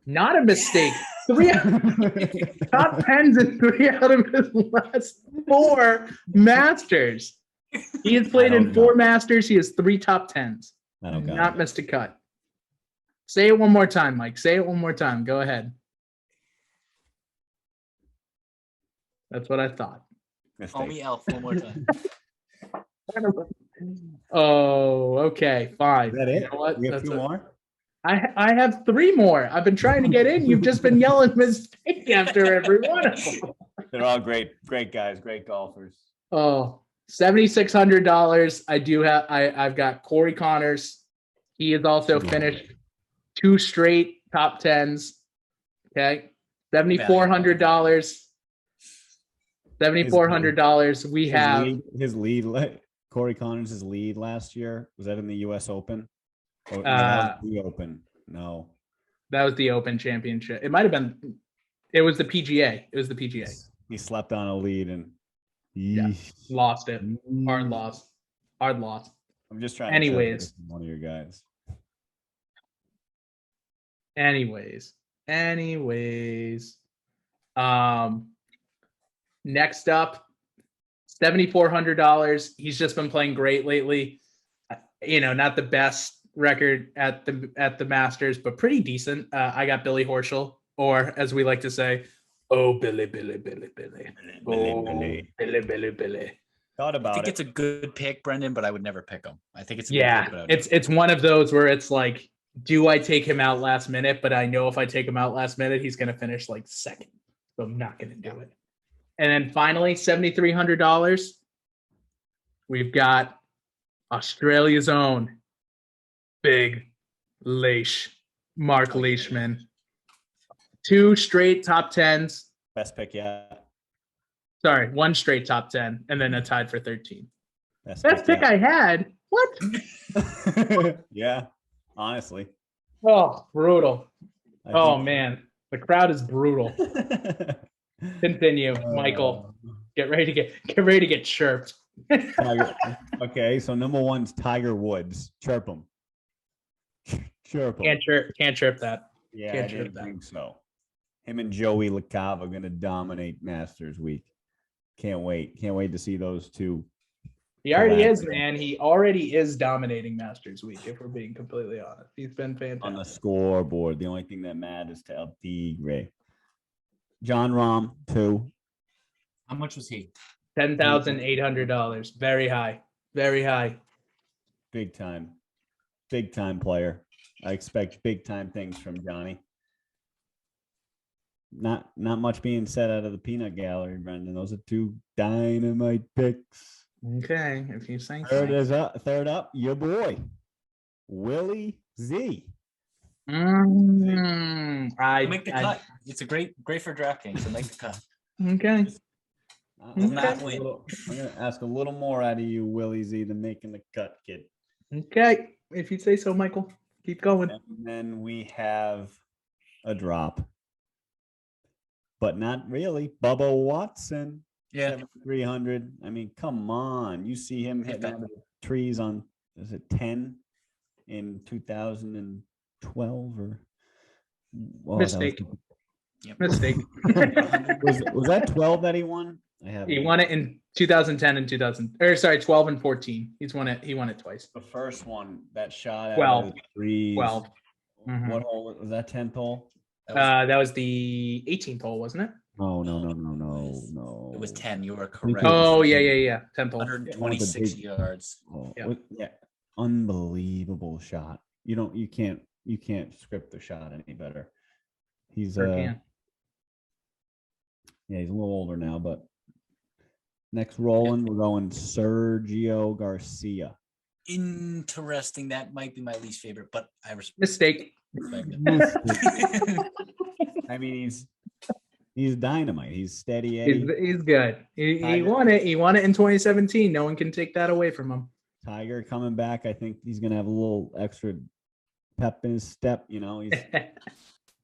Not a mistake. 3 top 10s in 3 out of his last 4 Masters. He has played in 4 Masters. He has 3 top 10s. Not missed a cut. Say it one more time, Mike. Say it one more time. Go ahead. That's what I thought. Call me Elf one more time. Oh, okay, fine. Is that it? You know what? We have 2 more? I have 3 more. I've been trying to get in. You've just been yelling mistake after every one of them. They're all great guys, great golfers. Oh, $7,600. I've got Corey Connors. He has also finished 2 straight top 10s. Okay. $7,400. $7,400. We have his lead. Corey Connors' lead last year. Was that in the U.S. Open? Or the Open? No. That was the Open Championship. It might have been. It was the PGA. It was the PGA. He slept on a lead and lost it. Hard loss. I'm just trying. Anyways, to one of your guys. Anyways. Next up, $7,400. He's just been playing great lately. Not the best record at the Masters, but pretty decent. I got Billy Horschel, or as we like to say, Billy. Thought about it. I think it's a good pick, Brendan, but I would never pick him. I think it's a good pick, it's one of those where it's like, do I take him out last minute? But I know if I take him out last minute, he's going to finish like second, so I'm not going to do it. And then finally, $7,300. We've got Australia's own Big Leish, Mark Leishman. 2 straight top 10s. Best pick yet. Sorry, 1 straight top 10, and then a tied for 13. Best pick I had. What? Yeah, honestly. Oh, brutal. Man, the crowd is brutal. Continue, Michael. Get ready to get chirped. Okay, so number 1's Tiger Woods. Chirp him. Chirp him. Can't chirp that. Yeah, I didn't think so. Him and Joey LaCava are going to dominate Masters Week. Can't wait to see those 2. He already is, man. He already is dominating Masters Week, if we're being completely honest. He's been fantastic. On the scoreboard, the only thing that matters to El Tigre. John Rahm, 2. How much was he? $10,800. Very high. Very high. Big time player. I expect big time things from Johnny. Not much being said out of the peanut gallery, Brendan. Those are 2 dynamite picks. Okay, if you say so. Third up, your boy, Willie Z. I make the cut. It's a great for DraftKings. So make the cut. Okay. I'm going to ask a little more out of you, Willie Z, than making the cut, kid. Okay, if you say so, Michael. Keep going. And then we have a drop, but not really. Bubba Watson, Yeah. 7,300. I mean, come on. You see him hitting out of the trees on, is it 10 in 2012 or? Oh, Mistake. Yep. Mistake. was that 12 that he won? I have. He won it in 2010 and 12 and 14. He won it twice. The first one, that shot out 12. of the trees. 12. Mhm. What hole was that? 10th hole? That was the 18th hole, wasn't it? Oh, no. It was 10. You were correct. Oh, yeah. 10th hole. 126 yards. Oh, Yeah. yeah. Unbelievable shot. You can't script the shot any better. He's Sure can. yeah, he's a little older now, but next rolling, we're going Sergio Garcia. Interesting. That might be my least favorite, but I Mistake. respect it. I mean, he's dynamite. He's steady Eddie. He's good. He won it. He won it in 2017. No one can take that away from him. Tiger coming back. I think he's gonna have a little extra pep in his step. He's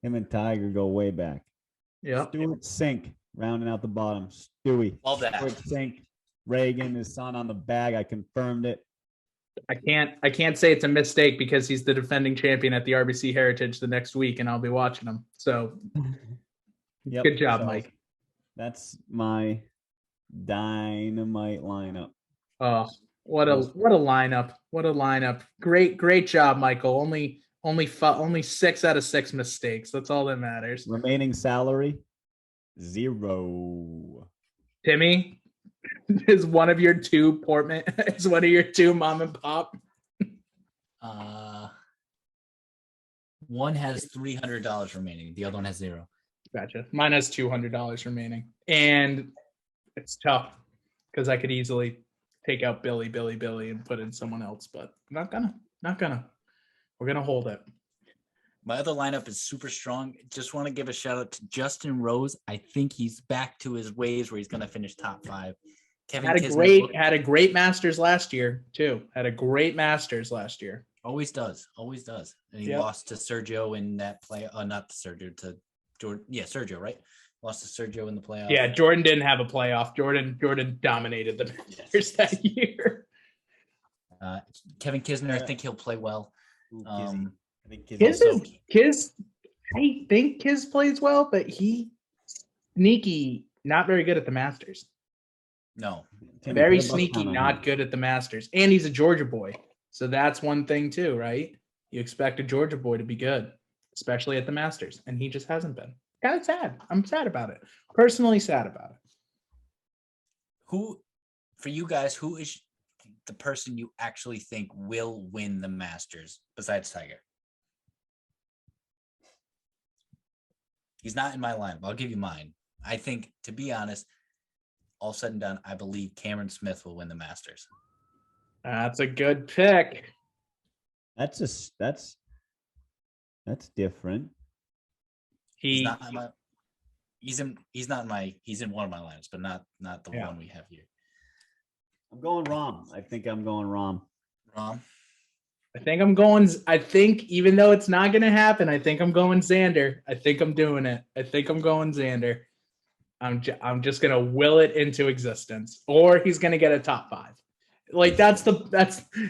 him and Tiger go way back. Yeah. Stuart Sink rounding out the bottom. Stewie. Love that. Stuart Sink. Reagan, his son on the bag. I confirmed it. I can't say it's a mistake because he's the defending champion at the RBC Heritage the next week, and I'll be watching him. So, Yep. good job, So Mike. That's my dynamite lineup. Oh, what a lineup! What a lineup! Great job, Michael. Only 6 out of 6 mistakes. That's all that matters. Remaining salary, 0. Timmy, is one of your two Portman? Is one of your two mom and pop? One has $300 remaining. The other one has 0. Gotcha. Mine has $200 remaining, and it's tough because I could easily take out Billy, and put in someone else, but not gonna. We're gonna hold it. My other lineup is super strong. Just want to give a shout out to Justin Rose. I think he's back to his ways where he's going to finish top 5. Kevin Had a great Masters last year too. Always does. And he lost to Sergio in that play. Not to Sergio, to Jordan. Yeah, Sergio, right? Lost to Sergio in the playoff. Yeah, Jordan didn't have a playoff. Jordan dominated the Masters that year. Kevin Kisner, I think he'll play well. I think Kiz I think Kiz plays well, but he sneaky, not very good at the Masters. No. Very sneaky, not good at the Masters. And he's a Georgia boy. So that's one thing too, right? You expect a Georgia boy to be good, especially at the Masters. And he just hasn't been. Kind of sad. I'm sad about it. Personally sad about it. For you guys, who is the person you actually think will win the Masters besides Tiger? He's not in my lineup. I'll give you mine. I think, to be honest, all said and done, I believe Cameron Smith will win the Masters. That's a good pick. That's different. He's in one of my lineups, but not the one we have here. I'm going Rahm. I think I'm going Rahm. Rahm. I think even though it's not going to happen, I think I'm going Xander. I think I'm doing it. I think I'm going Xander. I'm just going to will it into existence, or he's going to get a top 5. Like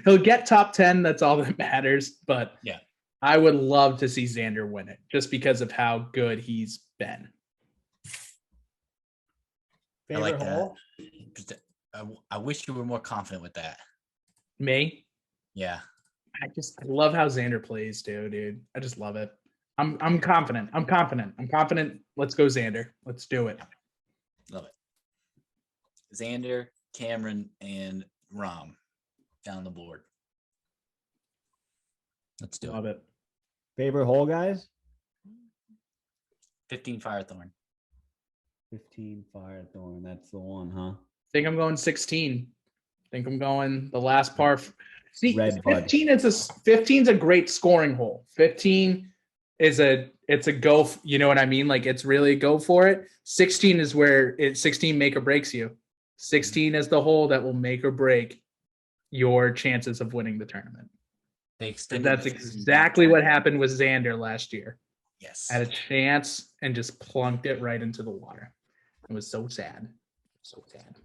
he'll get top 10. That's all that matters. But yeah, I would love to see Xander win it just because of how good he's been. I like that. I wish you were more confident with that. Me? Yeah. I love how Xander plays, dude. I just love it. I'm confident. Let's go, Xander. Let's do it. Love it. Xander, Cameron, and Rahm down the board. Let's do Love it. Favorite hole, guys? 15 Firethorn. 15 Firethorn. That's the one, huh? I think I'm going 16. I think I'm going the last par. See, Red 15 is a great scoring hole. 15 is it's a go. You know what I mean? Like it's really a go for it. 16 is where 16 make or breaks you. 16 is the hole that will make or break your chances of winning the tournament. They extended. That's the season exactly back what 20. happened with Xander last year. Yes. Had a chance and just plunked it right into the water. It was so sad. So sad.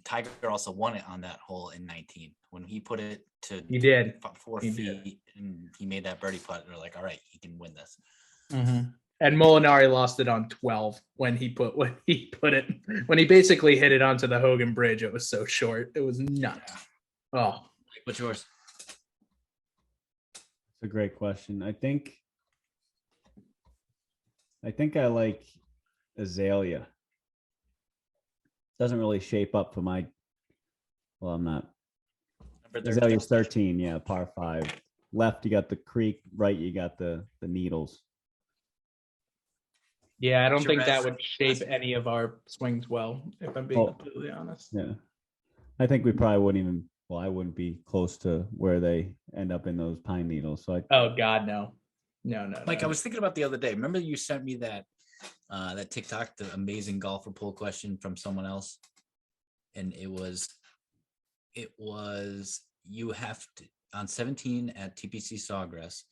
Tiger also won it on that hole in 19 when he put it to He did. 4 He feet did. and he made that birdie putt. They're like, all right, he can win this. And Molinari lost it on 12 when he basically hit it onto the Hogan Bridge. It was so short. It was nuts. Oh, What's yours? It's a great question. I think I like Azalea. Doesn't really shape up for my. Well, I'm not. Azalea's 13, yeah, par 5. Left, you got the creek. Right, you got the needles. yeah. I don't think that Shiraz- would shape any of our swings well, if I'm being completely honest. Yeah, I think we probably wouldn't even. Well, I wouldn't be close to where they end up in those pine needles. So Oh God, no. Mike, I was thinking about the other day. Remember you sent me that TikTok, the amazing golfer poll question from someone else, and it was you have to on 17 at TPC Sawgrass,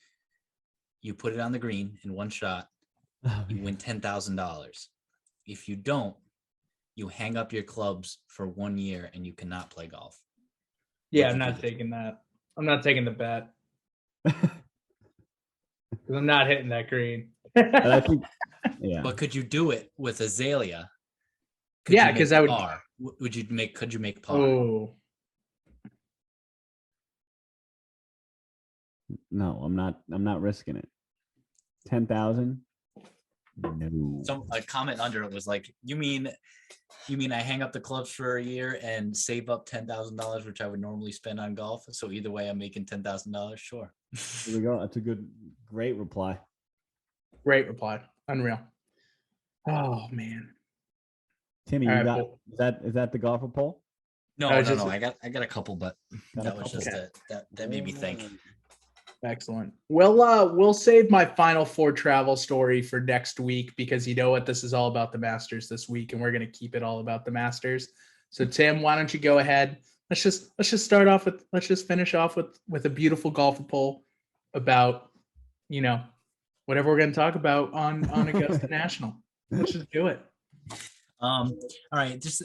you put it on the green in one shot, you win $10,000. If you don't, you hang up your clubs for 1 year and you cannot play golf. Yeah, I'm not taking that. I'm not taking the bet because I'm not hitting that green. I think, yeah. But could you do it with Azalea? Yeah, because I would. Par? Could you make par? Oh, No, I'm not risking it. 10,000. No. So a comment under it was like, you mean I hang up the clubs for a year and save up $10,000, which I would normally spend on golf. So either way, I'm making $10,000. Sure. Here we go. That's a great reply. great reply. Unreal. Oh man. Timmy, All you right, got well, is that the golfer poll? No. I got a couple, but that was just Okay. that made me think. Excellent. We'll save my final 4 travel story for next week because you know what, this is all about the Masters this week, and we're gonna keep it all about the Masters. So Tim, why don't you go ahead? Let's just finish off with a beautiful golf poll about whatever we're gonna talk about on Augusta National. Let's just do it. All right, just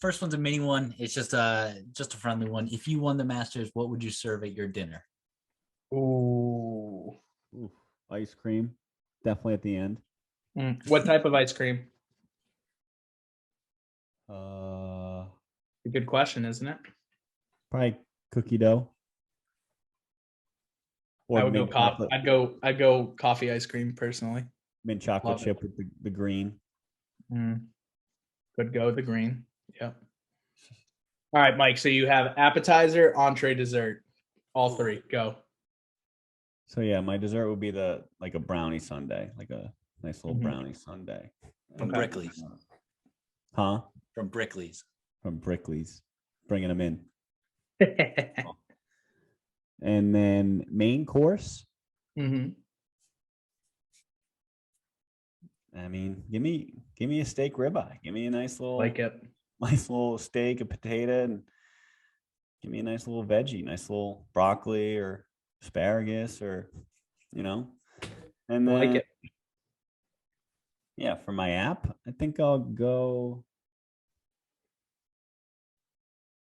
first one's a mini one. It's just a friendly one. If you won the Masters, what would you serve at your dinner? Ooh. Ice cream, definitely at the end. What type of ice cream? Uh, A good question, isn't it? Probably cookie dough. Or I would go mint chocolate. I'd go coffee ice cream personally. Mint chocolate Love chip with the green. Could go the green. Yep. All right, Mike. So you have appetizer, entree, dessert. All 3. Go. So yeah, my dessert would be a brownie sundae, like a nice little brownie sundae. From Okay. Brickley's. Huh? From Brickley's. From Brickley's, bringing them in. And then main course. Mm-hmm. I mean, give me a steak ribeye. Give me a nice little steak, a potato, and give me a nice little veggie, nice little broccoli or asparagus, or and then Like it. Yeah, for my app, I think I'll go.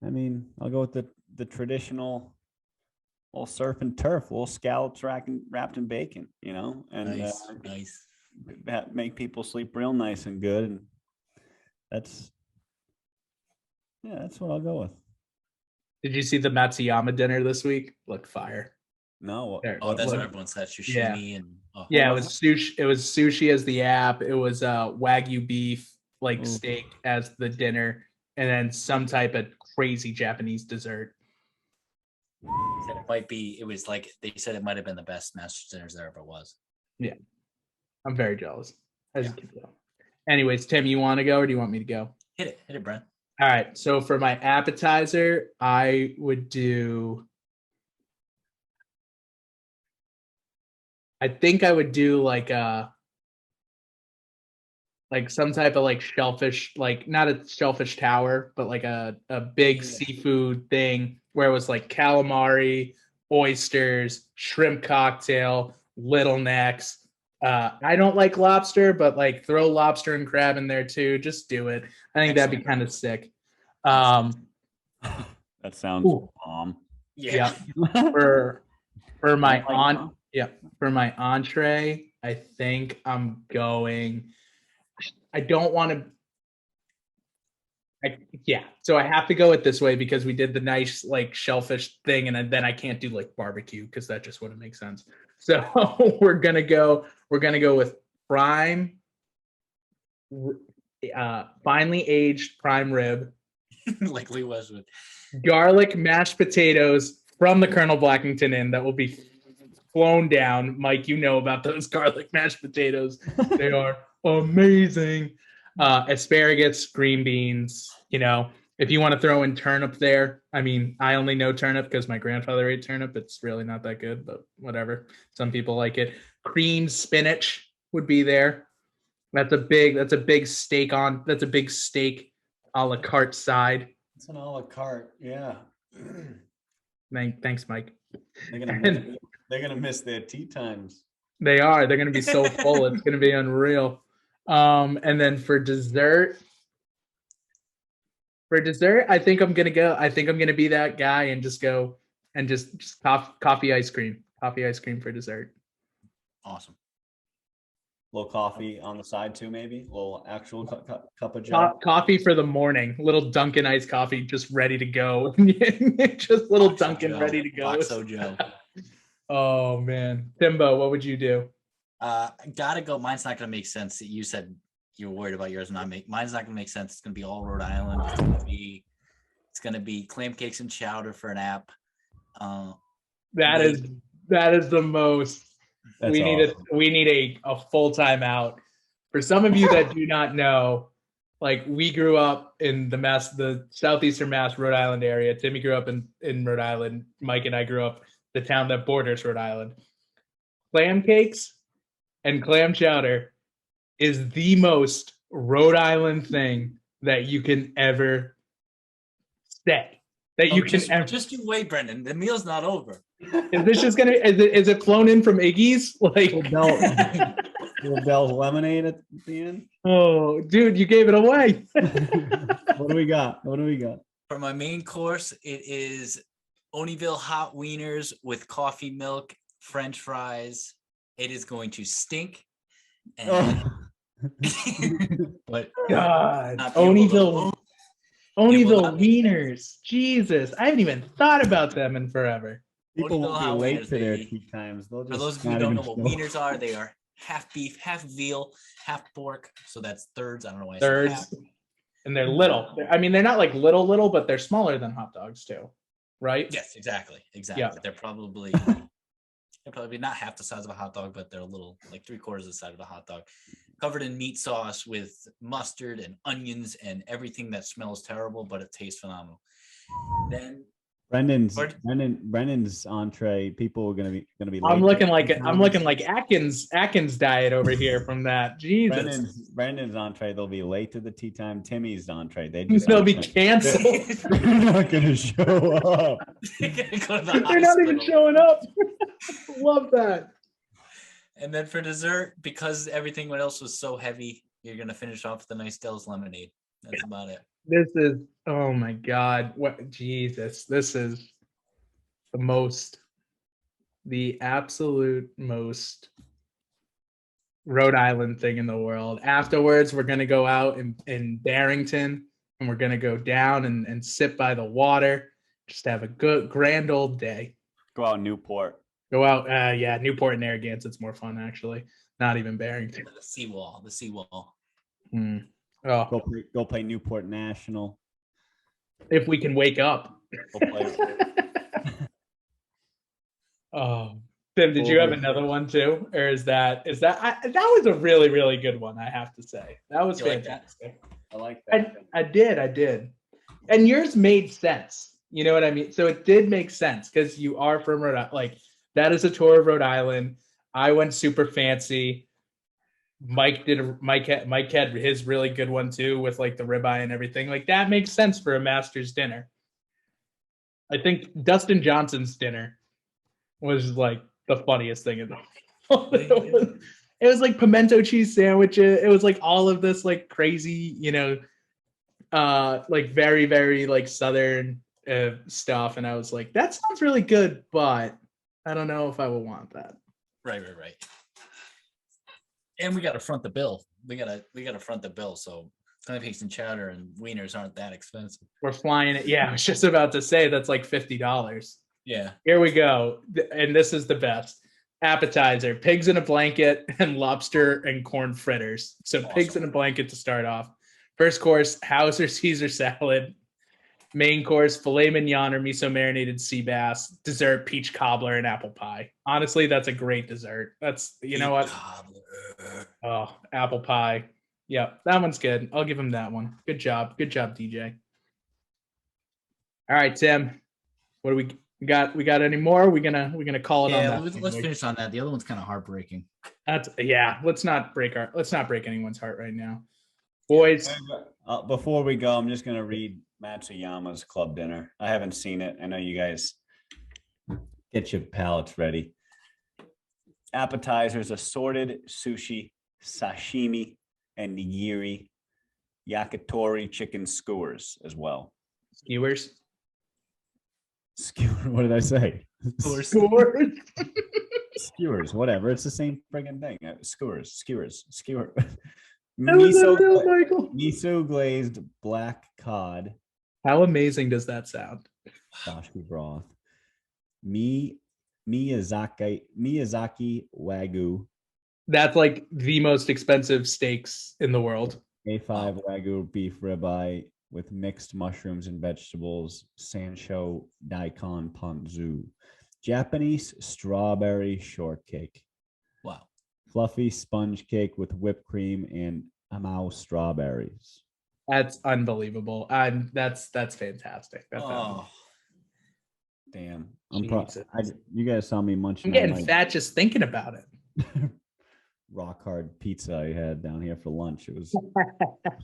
I'll go with the traditional little surf and turf, little scallops wrapped in bacon, and Nice. Make people sleep real nice and good. And that's what I'll go with. Did you see the Matsuyama dinner this week? Look fire. No. Oh, that's what everyone said. Sushi and yeah, it was sushi. It was sushi as the app. It was Wagyu beef, steak as the dinner, and then some type of crazy Japanese dessert. It was like they said it might have been the best Masters dinners there ever was. Yeah. I'm very jealous. As you can tell. Anyways, Tim, you want to go or do you want me to go? Hit it, Brent. All right. So for my appetizer, I think I would do like a like some type of like shellfish, like not a shellfish tower, but like a big Yeah. seafood thing where it was like calamari, oysters, shrimp cocktail, little necks. I don't like lobster, but like throw lobster and crab in there too. Just do it. I think that'd be kind of sick. That sounds Ooh. bomb. Yeah. For my Like, for my entree, I think I'm going. I don't want to. Yeah, so I have to go it this way because we did the nice like shellfish thing, and then I can't do like barbecue because that just wouldn't make sense. So we're gonna go. We're gonna go with prime, finely aged prime rib, Like Lee Westwood. garlic mashed potatoes from the Colonel Blackington Inn that will be flown down. Mike, you know about those garlic mashed potatoes. They are amazing. Asparagus, green beans, if you want to throw in turnip there. I mean, I only know turnip because my grandfather ate turnip. It's really not that good, but whatever. Some people like it. Creamed spinach would be there. That's a big steak a la carte side. It's an a la carte, yeah. Thanks, Mike. They're gonna miss their tea times. They are. They're gonna be so full. It's gonna be unreal. And then for dessert, I think I'm gonna be that guy and just go and just coffee ice cream. Coffee ice cream for dessert. Awesome. A little coffee on the side too, maybe. A little actual cup of joe. Coffee for the morning. Little Dunkin' iced coffee, just ready to go. Just little Dunkin' ready to go. Boxo Joe. Oh man, Timbo, what would you do? Gotta go. Mine's not gonna make sense. You said you were worried about yours, mine's not gonna make sense. It's gonna be all Rhode Island. It's gonna be clam cakes and chowder for an app. That is the most. That's we need a full-time out. For some of you that do not know, like we grew up in the southeastern Mass, Rhode Island area. Timmy grew up in Rhode Island. Mike and I grew up the town that borders Rhode Island. Clam cakes and clam chowder is the most Rhode Island thing that you can ever say. Just you wait, Brendan. The meal's not over. Is this just gonna? Is it flown in from Iggy's? Like little Bell's lemonade at the end. Oh, dude, you gave it away. What do we got? For my main course, it is Oneyville hot wieners with coffee milk, French fries. It is going to stink. And but God, Oneyville wieners. Jesus, I haven't even thought about them in forever. People won't be late to their tea times. For those of you who don't know what wieners are, they are half beef, half veal, half pork. So that's thirds. I don't know why. Thirds, and they're little. I mean, they're not like little, but they're smaller than hot dogs too, right? Yes, exactly. Yeah. They're probably not half the size of a hot dog, but they're a little like 3/4 the size of a hot dog, covered in meat sauce with mustard and onions and everything that smells terrible, but it tastes phenomenal. Then Brendan's entree. People are gonna be. I'm looking like Atkins diet over here from that. Jesus. Brendan's entree. They'll be late to the tea time. Timmy's entree. They'll be canceled. They're not gonna show up. They're not even showing up. Love that. And then for dessert, because everything else was so heavy, you're gonna finish off with a nice Dell's lemonade. That's about it. This is, oh my God, what, Jesus, this is the absolute most Rhode Island thing in the world. Afterwards, we're going to go out in Barrington, and we're going to go down and sit by the water, just have a good, grand old day. Go out in Newport. Newport and Narragansett, it's more fun, actually. Not even Barrington. The seawall. Oh. Go play Newport National. If we can wake up. Oh, Tim, did you have another one too, or is that that was a really, really good one? I have to say that was fantastic. I like that. I did, and yours made sense. You know what I mean? So it did make sense because you are from Rhode Island. Like that is a tour of Rhode Island. I went super fancy. Mike had his really good one too with like the ribeye and everything. Like that makes sense for a Masters dinner. I think Dustin Johnson's dinner was like the funniest thing in the world. It was like pimento cheese sandwiches. It was like all of this like crazy, like very, very like Southern stuff. And I was like, that sounds really good, but I don't know if I would want that. Right. And we got to front the bill. We got to front the bill. So pancakes and chowder and wieners aren't that expensive. We're flying it. Yeah, I was just about to say that's like $50. Yeah. Here we go. And this is the best. Appetizer, pigs in a blanket and lobster and corn fritters. So awesome. Pigs in a blanket to start off. First course, Hauser Caesar salad. Main course, filet mignon or miso marinated sea bass. Dessert, peach cobbler and apple pie. Honestly, that's a great dessert. That's, you know what? Cobbler. Oh, apple pie. Yep, that one's good. I'll give him that one. Good job. Good job, DJ. All right, Tim. What do we got? We got any more? We're gonna call it on that. Let's finish on that. The other one's kind of heartbreaking. Let's not break anyone's heart right now. Boys. Before we go, I'm just gonna read Matsuyama's club dinner. I haven't seen it. I know you guys get your palates ready. Appetizers, assorted sushi, sashimi, and nigiri, yakitori chicken skewers as well. Skewers? What did I say? Skewers. Skewers, whatever. It's the same friggin' thing. Skewers. Miso glazed black cod. How amazing does that sound? Dashi broth. Miyazaki Wagyu. That's like the most expensive steaks in the world. A5 Wagyu beef ribeye with mixed mushrooms and vegetables. Sancho daikon ponzu. Japanese strawberry shortcake. Wow. Fluffy sponge cake with whipped cream and amao strawberries. That's unbelievable. That's fantastic. Damn. You guys saw me munching. I'm getting fat just thinking about it. Rock hard pizza I had down here for lunch. It was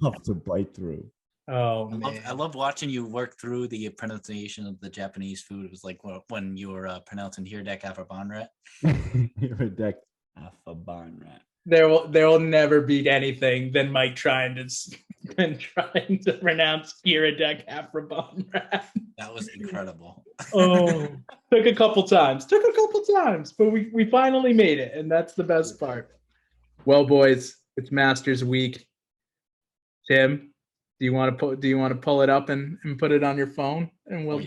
tough to bite through. Oh, I love watching you work through the pronunciation of the Japanese food. It was like when you were pronouncing Hirdek Afabanrat. Hirdek Afabanrat. There will never be anything than Mike trying to pronounce Hirdek Afabanrat. That was incredible. Took a couple times, but we finally made it, and that's the best part. Well, boys, it's Masters Week. Tim, do you want to pull it up and put it on your phone, and we'll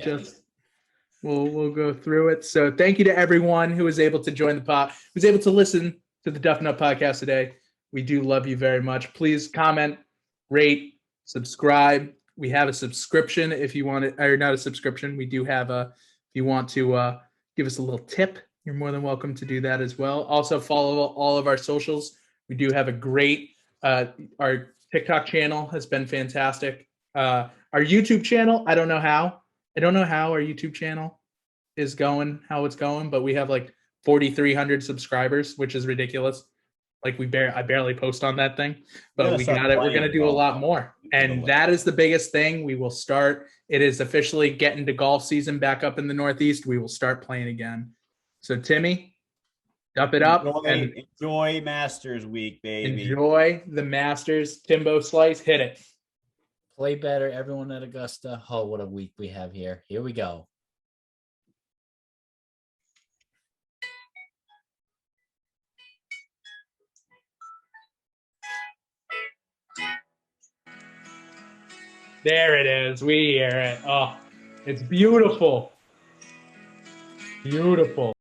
go through it. So thank you to everyone who was able to join the pod, who's able to listen to the Duffin Up podcast today. We do love you very much. Please comment, rate, subscribe. We have a subscription if you want it, or not a subscription. We do have if you want to give us a little tip, you're more than welcome to do that as well. Also follow all of our socials. We do have a great, our TikTok channel has been fantastic. Our YouTube channel, I don't know how our YouTube channel is going, how it's going, but we have like 4,300 subscribers, which is ridiculous. Like I barely post on that thing, but we got it. We're going to do a lot more. And that is the biggest thing. We will start. It is officially getting to golf season back up in the Northeast. We will start playing again. So Timmy, up it up. Enjoy Masters Week, baby. Enjoy the Masters. Timbo Slice, hit it. Play better, everyone at Augusta. Oh, what a week we have here. Here we go. There it is. We hear it. Oh, it's beautiful. Beautiful.